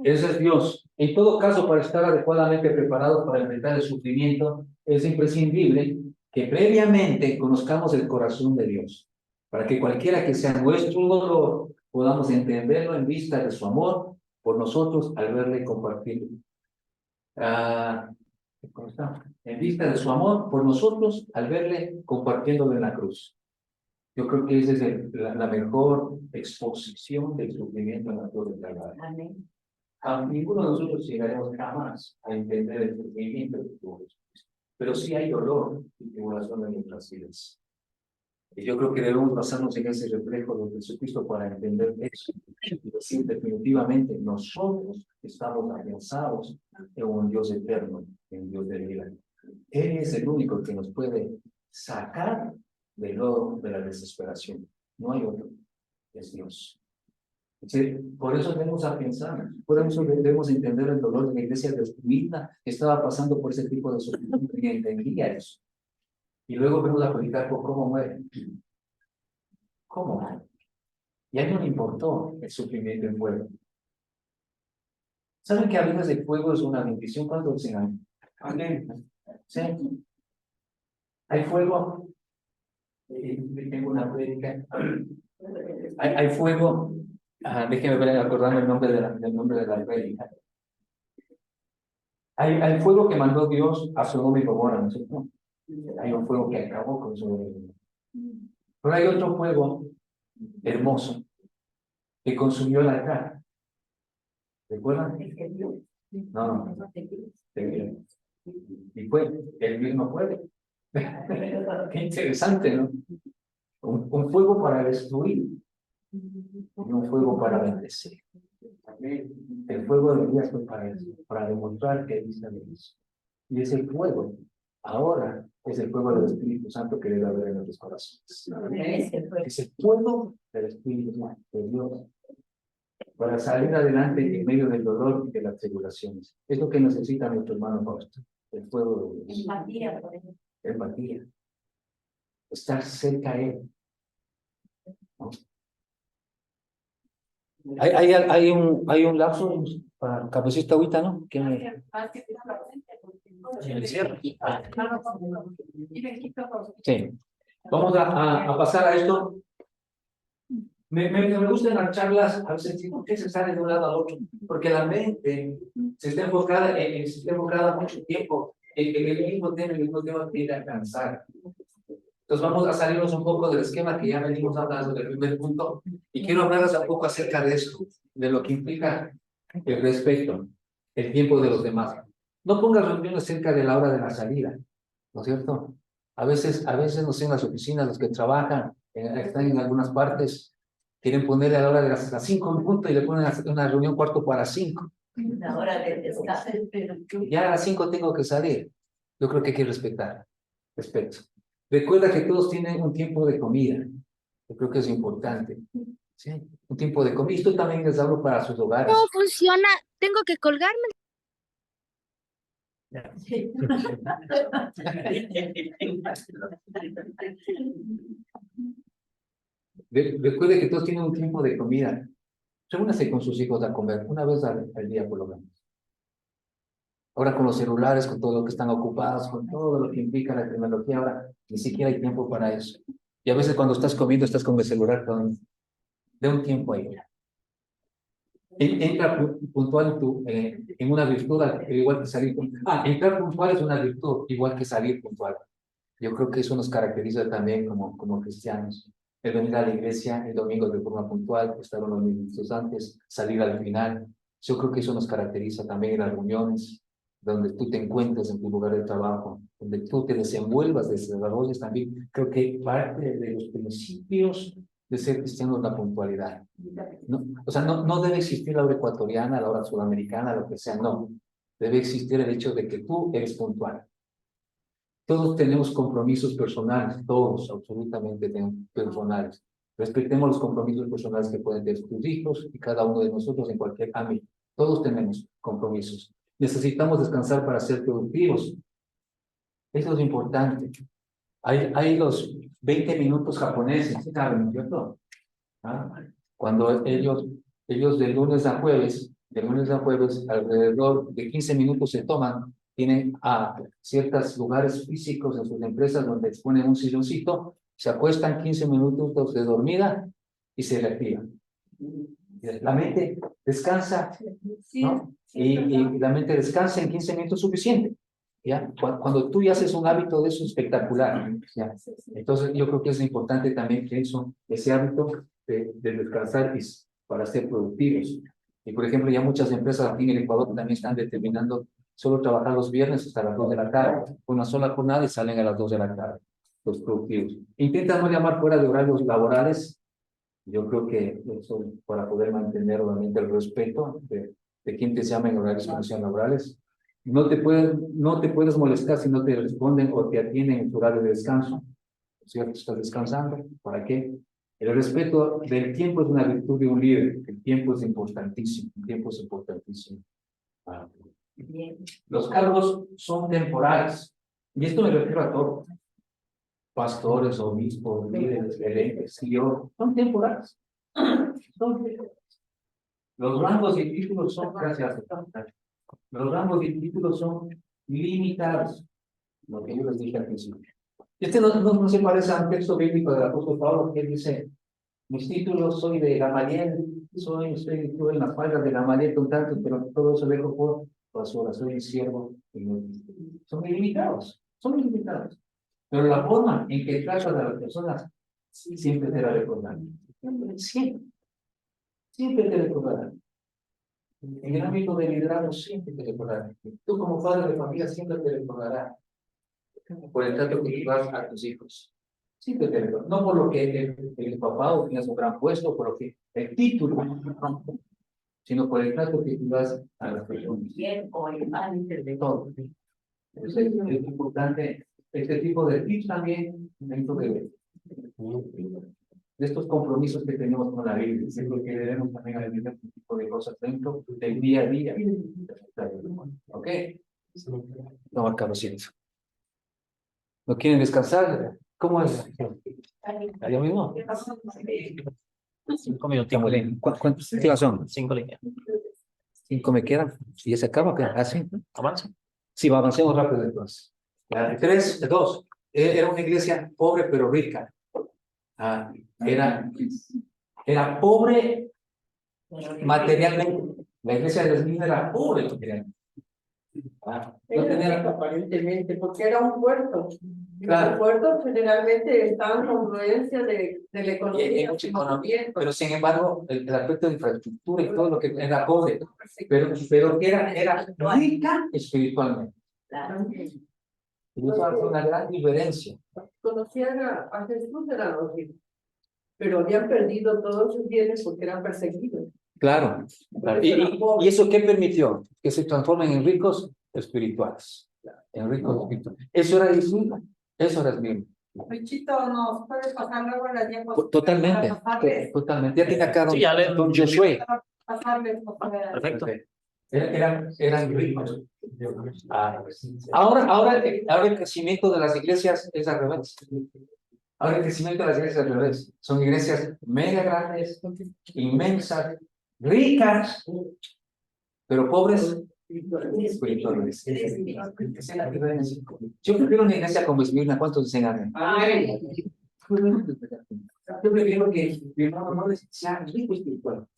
Ese es Dios. En todo caso, para estar adecuadamente preparados para enfrentar el sufrimiento, es imprescindible que previamente conozcamos el corazón de Dios, para que cualquiera que sea nuestro dolor, podamos entenderlo en vista de su amor por nosotros al verle compartir. En vista de su amor por nosotros al verle compartiéndolo en la cruz. Yo creo que esa es la mejor exposición del sufrimiento en la cruz del Calvario. Amén. A ninguno de nosotros llegaremos jamás a entender el sufrimiento de Jesucristo, pero sí hay dolor y tribulación en nuestras vidas. Y yo creo que debemos basarnos en ese reflejo de Jesucristo para entender eso y decir definitivamente nosotros estamos afianzados en un Dios eterno, en un Dios de vida. Él es el único que nos puede sacar del lodo de la desesperación. No hay otro, es Dios. Por eso debemos afianzar, por eso debemos entender el dolor de la iglesia de Esmirna que estaba pasando por ese tipo de sufrimiento y entendía eso. Y luego vemos a Policarpo cómo muere. ¿Cómo muere? Y a él no le importó el sufrimiento en fuego. ¿Saben que a veces el fuego es una bendición? ¿Cuánto dicen? Amén. ¿Sí? Hay fuego. Tengo una prédica. Hay fuego. Déjenme ver, acordarme el nombre de la prédica. Hay fuego que mandó Dios a Sodoma y Gomorra, ¿no es cierto? Hay un fuego que acabó con su reino. Pero hay otro fuego hermoso que consumió la cara. ¿Recuerdan? No, y fue el mismo fuego. Qué interesante, ¿no? Un fuego para destruir y un fuego para bendecir. El fuego de Elías fue para eso, para demostrar que Él sabe eso. Y ese fuego, ahora, es el fuego del Espíritu Santo que debe haber en nuestros corazones. Es el fuego del Espíritu Santo de Dios para salir adelante en medio del dolor y de las tribulaciones. Es lo que necesita nuestro hermano Fausto, el fuego de Dios. Empatía, por ejemplo. Empatía. Estar cerca a Él. ¿No? Hay un lapso para cafecito agüita, ¿no? ¿Quién me... el cierre? Sí. Vamos a pasar a esto. Me gustan las charlas, a veces digo, ¿qué se sale de un lado al otro? Porque la mente se está enfocada mucho tiempo en el mismo tema que ir a alcanzar. Entonces vamos a salirnos un poco del esquema que ya venimos hablando del primer punto y quiero hablarles un poco acerca de esto, de lo que implica el respeto, el tiempo de los demás. No pongas reuniones cerca de la hora de la salida, ¿no es cierto? A veces no sé, en las oficinas, los que trabajan, están en algunas partes, quieren ponerle a la hora de las 5 en punto y le ponen una reunión 4:45. La hora de descanso. Ya a las 5 tengo que salir. Yo creo que hay que respetar. Respeto. Recuerda que todos tienen un tiempo de comida. Yo creo que es importante. ¿Sí? Un tiempo de comida. Esto también les hablo para sus hogares. No funciona. Tengo que colgarme. Recuerde que todos tienen un tiempo de comida. Reúnase con sus hijos a comer una vez al día por lo menos. Ahora con los celulares, con todo lo que están ocupados, con todo lo que implica la tecnología, ahora ni siquiera hay tiempo para eso. Y a veces cuando estás comiendo estás con el celular, de un tiempo ahí. Entra puntual en una virtud, igual que salir puntual. Entrar puntual es una virtud, igual que salir puntual. Yo creo que eso nos caracteriza también como cristianos. El venir a la iglesia el domingo de forma puntual, estar unos minutos antes, salir al final. Yo creo que eso nos caracteriza también en las reuniones, donde tú te encuentres en tu lugar de trabajo, donde tú te desenvuelvas, desarrolles también. Creo que parte de los principios de ser cristiano es la puntualidad. No, o sea, no debe existir la hora ecuatoriana, la hora sudamericana, lo que sea, no. Debe existir el hecho de que tú eres puntual. Todos tenemos compromisos personales, todos, absolutamente personales. Respetemos los compromisos personales que pueden tener tus hijos y cada uno de nosotros en cualquier ámbito. Todos tenemos compromisos. Necesitamos descansar para ser productivos. Eso es importante. Hay los 20 minutos japoneses, ¿saben? ¿Cierto? Cuando ellos de lunes a jueves, alrededor de 15 minutos se toman, tienen a ciertos lugares físicos en sus empresas donde exponen un silloncito, se acuestan 15 minutos de dormida y se reactivan. La mente descansa, ¿no? Y la mente descansa en 15 minutos suficiente. ¿Ya? Cuando tú ya haces un hábito de eso espectacular, ¿ya? Entonces yo creo que es importante también que ese hábito de descansar para ser productivos. Y por ejemplo, ya muchas empresas aquí en el Ecuador también están determinando solo trabajar los viernes hasta las 2 de la tarde, una sola jornada y salen a las 2 de la tarde, los productivos. Intentan no llamar fuera de horarios laborales. Yo creo que eso para poder mantener obviamente el respeto de quien te llama en horarios que no sean laborales. No te puedes molestar si no te responden o te atienden en tu horario de descanso. ¿Cierto? Estás descansando. ¿Para qué? El respeto del tiempo es una virtud de un líder. El tiempo es importantísimo. El tiempo es importantísimo. Los cargos son temporales. Y esto me refiero a todos. Pastores, obispos, líderes, gerentes, CEO, son temporales. Los rangos y títulos son, gracias, los rangos y títulos son limitados, lo que yo les dije al principio. No se parece a un texto bíblico del apóstol Pablo que él dice, mis títulos soy de Gamaliel, estuve en las faldas de Gamaliel con tantos, pero todo eso dejo por basura, soy siervo. Son ilimitados, son ilimitados. Pero la forma en que tratas a las personas siempre te la recordarán. Siempre. Siempre te recordarán. En el ámbito de liderazgo siempre te recordarán. Tú como padre de familia siempre te recordarás por el trato que tú das a tus hijos. Siempre te recordarán. No por lo que el papá o tienes un gran puesto, por lo que el título, sino por el trato que tú das a las personas. Bien o mal De todo. Entonces, es importante este tipo de tips también dentro de estos compromisos que tenemos con la Biblia. Es lo que debemos también alimentar este tipo de cosas dentro del día a día. ¿Ok? No, Carlosito. ¿No quieren descansar? ¿Cómo es? ¿Allá mismo? 5 minutos. Estamos bien. ¿Cuántas días son? 5 líneas. 5 me quedan. ¿Y ya se acaba? ¿Así? Avanza. Sí, avancemos rápido entonces. 3, 2. Era una iglesia pobre pero rica. Era pobre materialmente. La iglesia de Esmirna era pobre materialmente. No tenía Aparentemente, porque era un puerto. Claro. Los puertos generalmente están con influencia de la economía. mucha economía, pero sin embargo, el aspecto de infraestructura y todo lo que era pobre, pero que era rica espiritualmente. Y eso hace una gran diferencia. Conocían a Jesús, eran los ricos, pero habían perdido todos sus bienes porque eran perseguidos. Claro, claro. ¿Y eso qué permitió? Que se transformen en ricos espirituales. En ricos espirituales. Eso era Esmirna. Eso era Esmirna. Luchito, ¿nos puedes pasar luego las diapositivas? Totalmente. Para pasarles? Totalmente. Ya tiene acá Sí, ya le- don Josué. Pasarles, por favor. Perfecto. Eran ricos. Ahora el crecimiento de las iglesias es al revés. Ahora el crecimiento de las iglesias es al revés. Son iglesias mega grandes, inmensas, ricas, pero pobres espirituales. Esa es la diferencia. Yo prefiero una iglesia como Esmirna. ¿Cuántos dicen amén? Yo prefiero que mi hermano no sea rico espiritualmente.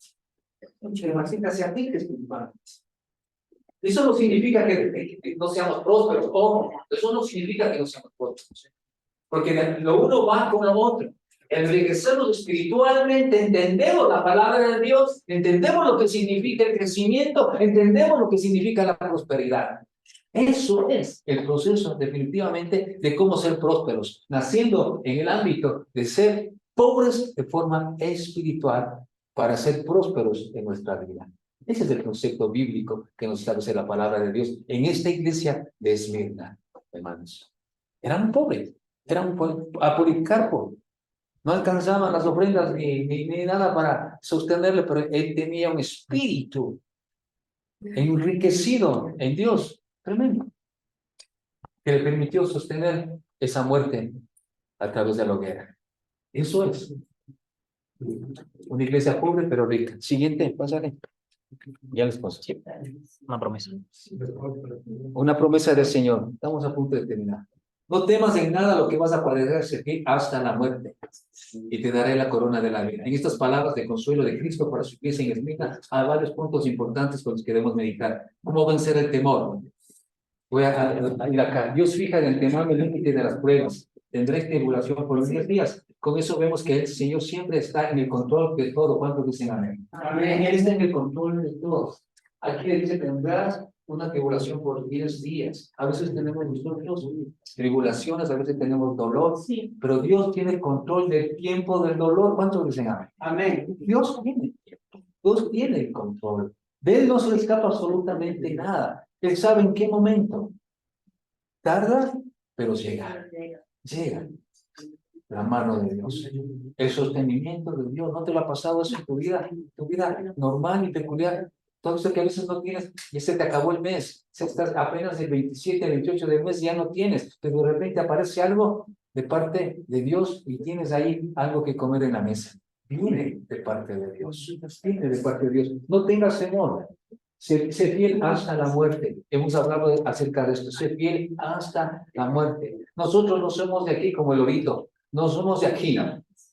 Que la hermanita sea rica espiritualmente. Eso no significa que no seamos prósperos. Ojo, eso no significa que no seamos prósperos. Porque lo uno va con lo otro. Enriquecernos espiritualmente, entendemos la palabra de Dios, entendemos lo que significa el crecimiento, entendemos lo que significa la prosperidad. Eso es el proceso definitivamente de cómo ser prósperos, naciendo en el ámbito de ser pobres de forma espiritual para ser prósperos en nuestra vida. Ese es el concepto bíblico que nos establece la palabra de Dios en esta iglesia de Esmirna, hermanos. Eran pobres, a Policarpo. No alcanzaban las ofrendas ni nada para sostenerle, pero él tenía un espíritu enriquecido en Dios, tremendo, que le permitió sostener esa muerte a través de la hoguera. Eso es una iglesia pobre pero rica. Siguiente, pásale. Ya les paso. Una promesa. Una promesa del Señor. Estamos a punto de terminar. No temas en nada lo que vas a padecer servir hasta la muerte, y te daré la corona de la vida. En estas palabras de consuelo de Cristo para su iglesia en Esmirna, hay varios puntos importantes con los que debemos meditar. ¿Cómo vencer el temor? Voy a ir acá. Dios fija de antemano el límite de las pruebas. Tendréis tribulación por 10 días. Con eso vemos que el Señor siempre está en el control de todo. ¿Cuántos dicen amén? Amén. Él está en el control de todo. Aquí dice, tendrás una tribulación por 10 días. A veces tenemos nosotros tribulaciones, a veces tenemos dolor, Sí. pero Dios tiene el control del tiempo del dolor. ¿Cuántos dicen amén? Amén. Dios tiene el tiempo. Dios tiene el control. De Él no se le escapa absolutamente nada. Él sabe en qué momento. Tarda, pero llega. Llega. La mano de Dios. El sostenimiento de Dios. ¿No te lo ha pasado eso en tu vida normal y peculiar? Todo eso que a veces no tienes, ya se te acabó el mes, se estás apenas el 27, 28 del mes, ya no tienes, pero de repente aparece algo de parte de Dios y tienes ahí algo que comer en la mesa. Viene de parte de Dios, viene de parte de Dios. No tengas temor, sé fiel hasta la muerte. Hemos hablado acerca de esto, sé fiel hasta la muerte. Nosotros no somos de aquí como el lorito, no somos de aquí,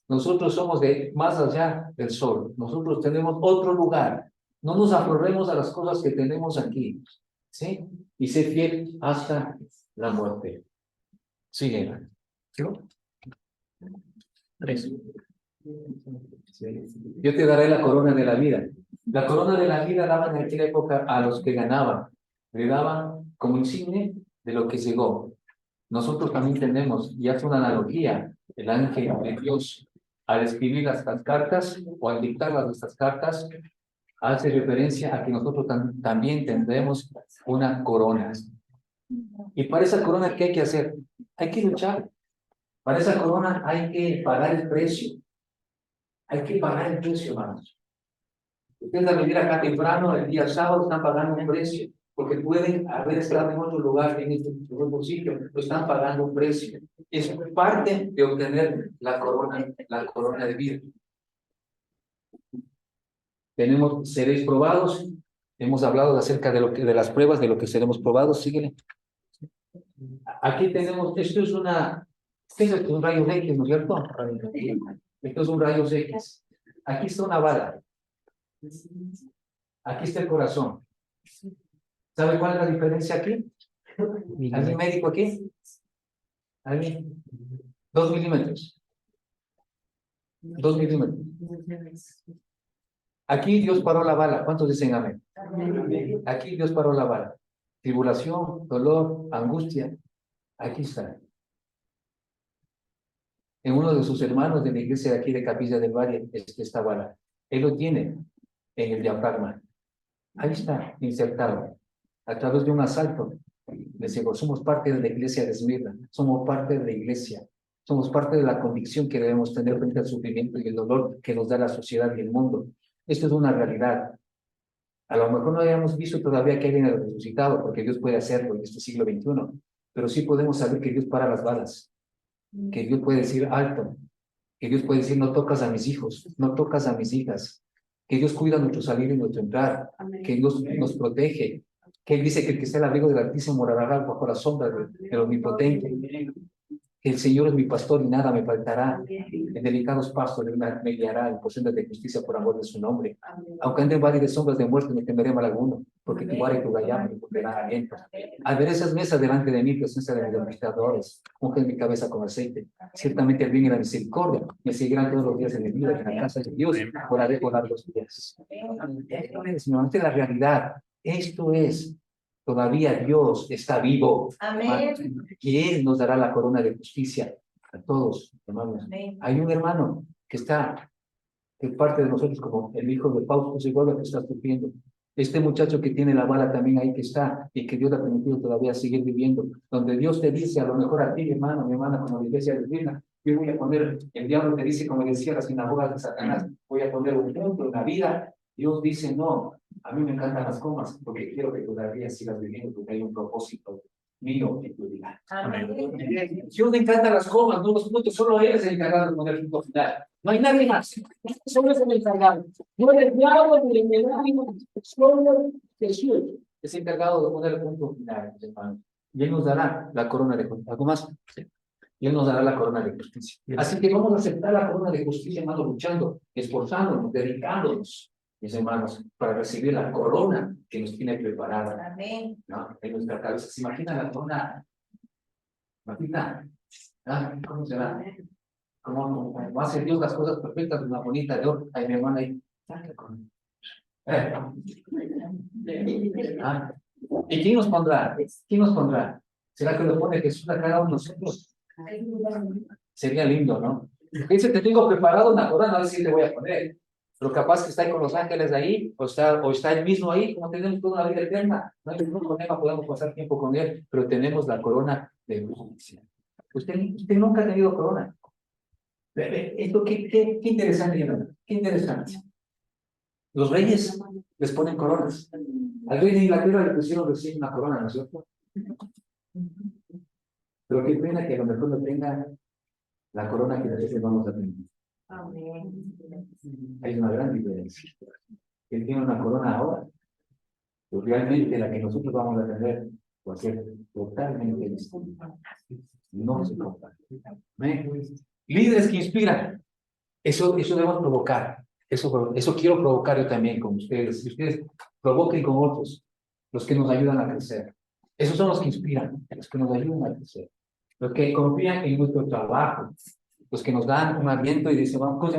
nosotros somos de más allá del sol, nosotros tenemos otro lugar. No nos aferremos a las cosas que tenemos aquí, ¿sí? Y sé fiel hasta la muerte. Sigue. Tres. Yo te daré la corona de la vida. La corona de la vida daban en aquella época a los que ganaban. Le daban como insignia de lo que llegó. Nosotros también tenemos, y hace una analogía, el ángel de Dios, al escribir estas cartas o al dictar estas cartas, hace referencia a que nosotros también tendremos una corona. Y para esa corona, ¿qué hay que hacer? Hay que luchar. Para esa corona hay que pagar el precio. Hay que pagar el precio, hermanos. Ustedes al venir acá temprano, el día sábado, están pagando un precio, porque pueden haber estado en otro lugar, en este otro sitio, pero están pagando un precio. Es parte de obtener la corona de vida. Seréis probados. Hemos hablado acerca de las pruebas, de lo que seremos probados. Síguele. Aquí tenemos, esto es un rayo X, ¿no es cierto? Esto es un rayo X. Aquí está una bala. Aquí está el corazón. ¿Sabe cuál es la diferencia aquí? ¿Alguien médico aquí? ¿Alguien? 2 milímetros. 2 milímetros. Aquí Dios paró la bala. ¿Cuántos dicen amén? Aquí Dios paró la bala. Tribulación, dolor, angustia. Aquí está. En uno de sus hermanos de la iglesia de aquí de Capilla del Valle esta bala. Él lo tiene en el diafragma. Ahí está, insertado. A través de un asalto. Les digo, somos parte de la iglesia de Esmirna. Somos parte de la iglesia. Somos parte de la convicción que debemos tener frente al sufrimiento y el dolor que nos da la sociedad y el mundo. Esto es una realidad. A lo mejor no hayamos visto todavía que alguien ha resucitado, porque Dios puede hacerlo en este siglo XXI. Pero sí podemos saber que Dios para las balas. Que Dios puede decir alto. Que Dios puede decir no tocas a mis hijos, no tocas a mis hijas. Que Dios cuida nuestro salir y nuestro entrar. Que Dios nos protege. Que Él dice que el que esté al abrigo del Altísimo morará bajo la sombra del Omnipotente. Que el Señor es mi pastor y nada me faltará. En delicados pastos me guiará en sendas de justicia por amor de su nombre. Aunque ande en valle de sombras de muerte, no temeré mal alguno, porque tu vara y tu gallana me volverán aliento. Al ver esas mesas delante de mí, presencia de mis administradores, unge mi cabeza con aceite. Ciertamente el bien y la misericordia me seguirán todos los días de mi vida, en la casa de Dios moraré por largos días. Esto es, ante la realidad. Esto es. Todavía Dios está vivo. Amén. Y Él nos dará la corona de justicia a todos, hermanos. Amén. Hay un hermano que es parte de nosotros, como el hijo de Fausto Segovia, que está sufriendo. Este muchacho que tiene la bala también ahí que está, y que Dios le ha permitido todavía seguir viviendo. Donde Dios te dice, a lo mejor a ti, hermano, mi hermana, como la iglesia de Virgen, yo voy a poner, el diablo te dice, como decía la sinagoga de Satanás, voy a poner un punto en la vida. Dios dice, no, a mí me encantan las comas, porque quiero que todavía sigas viviendo, porque hay un propósito mío en tu vida. Dios le encantan las comas, no los puntos, solo Él es el encargado de poner el punto final. No hay nadie más, solo es el encargado. No el diablo, ni el enemigo, solo Jesús es encargado de poner el punto final, hermano. Y Él nos dará la corona de justicia. ¿Algo más? Sí. Y Él nos dará la corona de justicia. Así que vamos a aceptar la corona de justicia, hermano, luchando, esforzándonos, dedicándonos, mis hermanos, para recibir la corona que nos tiene preparada. Amén. ¿No? En nuestra cabeza. ¿Se imagina la corona? Imagina. ¿Cómo será? ¿Cómo hace Dios las cosas perfectas, una bonita de oro? Ay, mi hermana ahí. ¿Y quién nos pondrá? ¿Quién nos pondrá? ¿Será que lo pone Jesús a cada uno de nosotros? Sería lindo, ¿no? Dice, te tengo preparado una corona, a ver si te voy a poner. Pero capaz que está ahí con los ángeles ahí, o está él mismo ahí, como tenemos toda la vida eterna. No hay ningún problema, podemos pasar tiempo con él, pero tenemos la corona de justicia. Usted nunca ha tenido corona. Esto, qué interesante, ¿no? Qué interesante. Los reyes les ponen coronas. Al rey de Inglaterra le pusieron recién una corona, ¿no es cierto? Pero qué pena que a lo mejor no tenga la corona que nosotros vamos a tener. Amén. Hay una gran diferencia. Él tiene una corona ahora, pero realmente la que nosotros vamos a tener va a ser totalmente distinta. No se compara. Líderes que inspiran. Eso debemos provocar. Eso quiero provocar yo también con ustedes. Y ustedes provoquen con otros, los que nos ayudan a crecer. Esos son los que inspiran, los que nos ayudan a crecer. los que confían en nuestro trabajo, los que nos dan un aliento y dicen, vamos,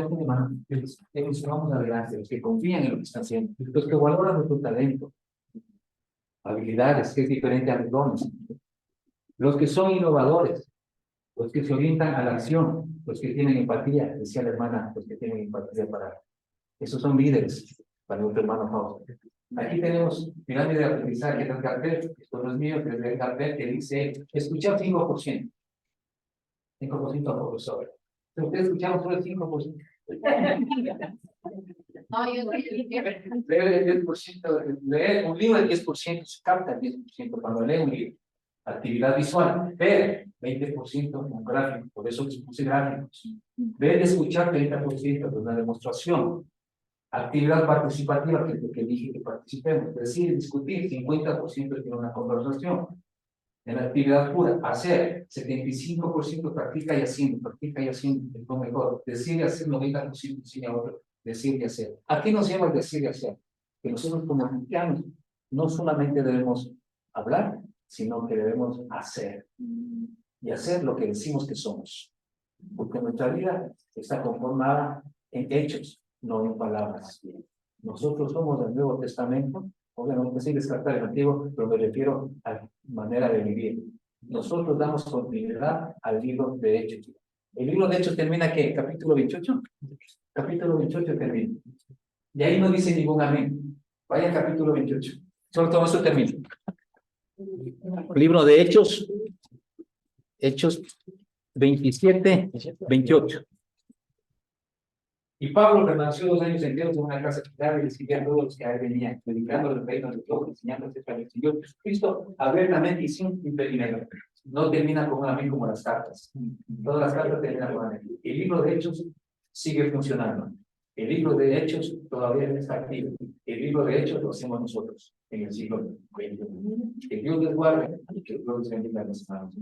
vamos adelante, los que confían en lo que están haciendo, los que valoran nuestro talento, habilidades, que es diferente a los dones, los que son innovadores, los que se orientan a la acción, los que tienen empatía, decía la hermana, los que tienen empatía para... Esos son líderes para nuestro hermano Fausto. Aquí tenemos pirámide de aprendizaje del cartel, esto no es mío, es del cartel que dice, escuchar 5%. 5% a profesor. Ustedes escuchamos solo el 5%. Leer el 10%, leer un libro el 10%, se capta el 10% cuando lee un libro. Actividad visual, ver 20% un gráfico, por eso les puse gráficos. Ver y escuchar 30% de una demostración. Actividad participativa, que es lo que dije que participemos. Decir, discutir, 50% tiene una conversación. En la actividad pura, hacer, 75% practica y haciendo, es lo mejor. Decir y hacer, 90% enseña a otro, decir y hacer. ¿A qué nos lleva el decir y hacer? Que nosotros como cristianos no solamente debemos hablar, sino que debemos hacer. Y hacer lo que decimos que somos. Porque nuestra vida está conformada en hechos, no en palabras. Nosotros somos del Nuevo Testamento, obviamente sin descartar el Antiguo, pero me refiero a la manera de vivir. Nosotros damos continuidad al libro de Hechos. El libro de Hechos termina ¿qué? Capítulo 28. Capítulo 28 termina. Y ahí no dice ningún amén. Vaya al capítulo 28. Solo todo eso termina. Libro de Hechos. Hechos 27, 28. Y Pablo permaneció 2 años enteros en una casa y escribía a todos los que venían, predicando el reino de Dios, enseñando acerca del Señor Jesucristo, abiertamente y sin impedimento. No termina con un amén como las cartas. Todas las cartas terminan con amén. El libro de Hechos sigue funcionando. El libro de Hechos todavía está activo. El libro de Hechos lo hacemos nosotros en el siglo XXI. Que Dios les guarde y que Dios les bendiga a los hermanos.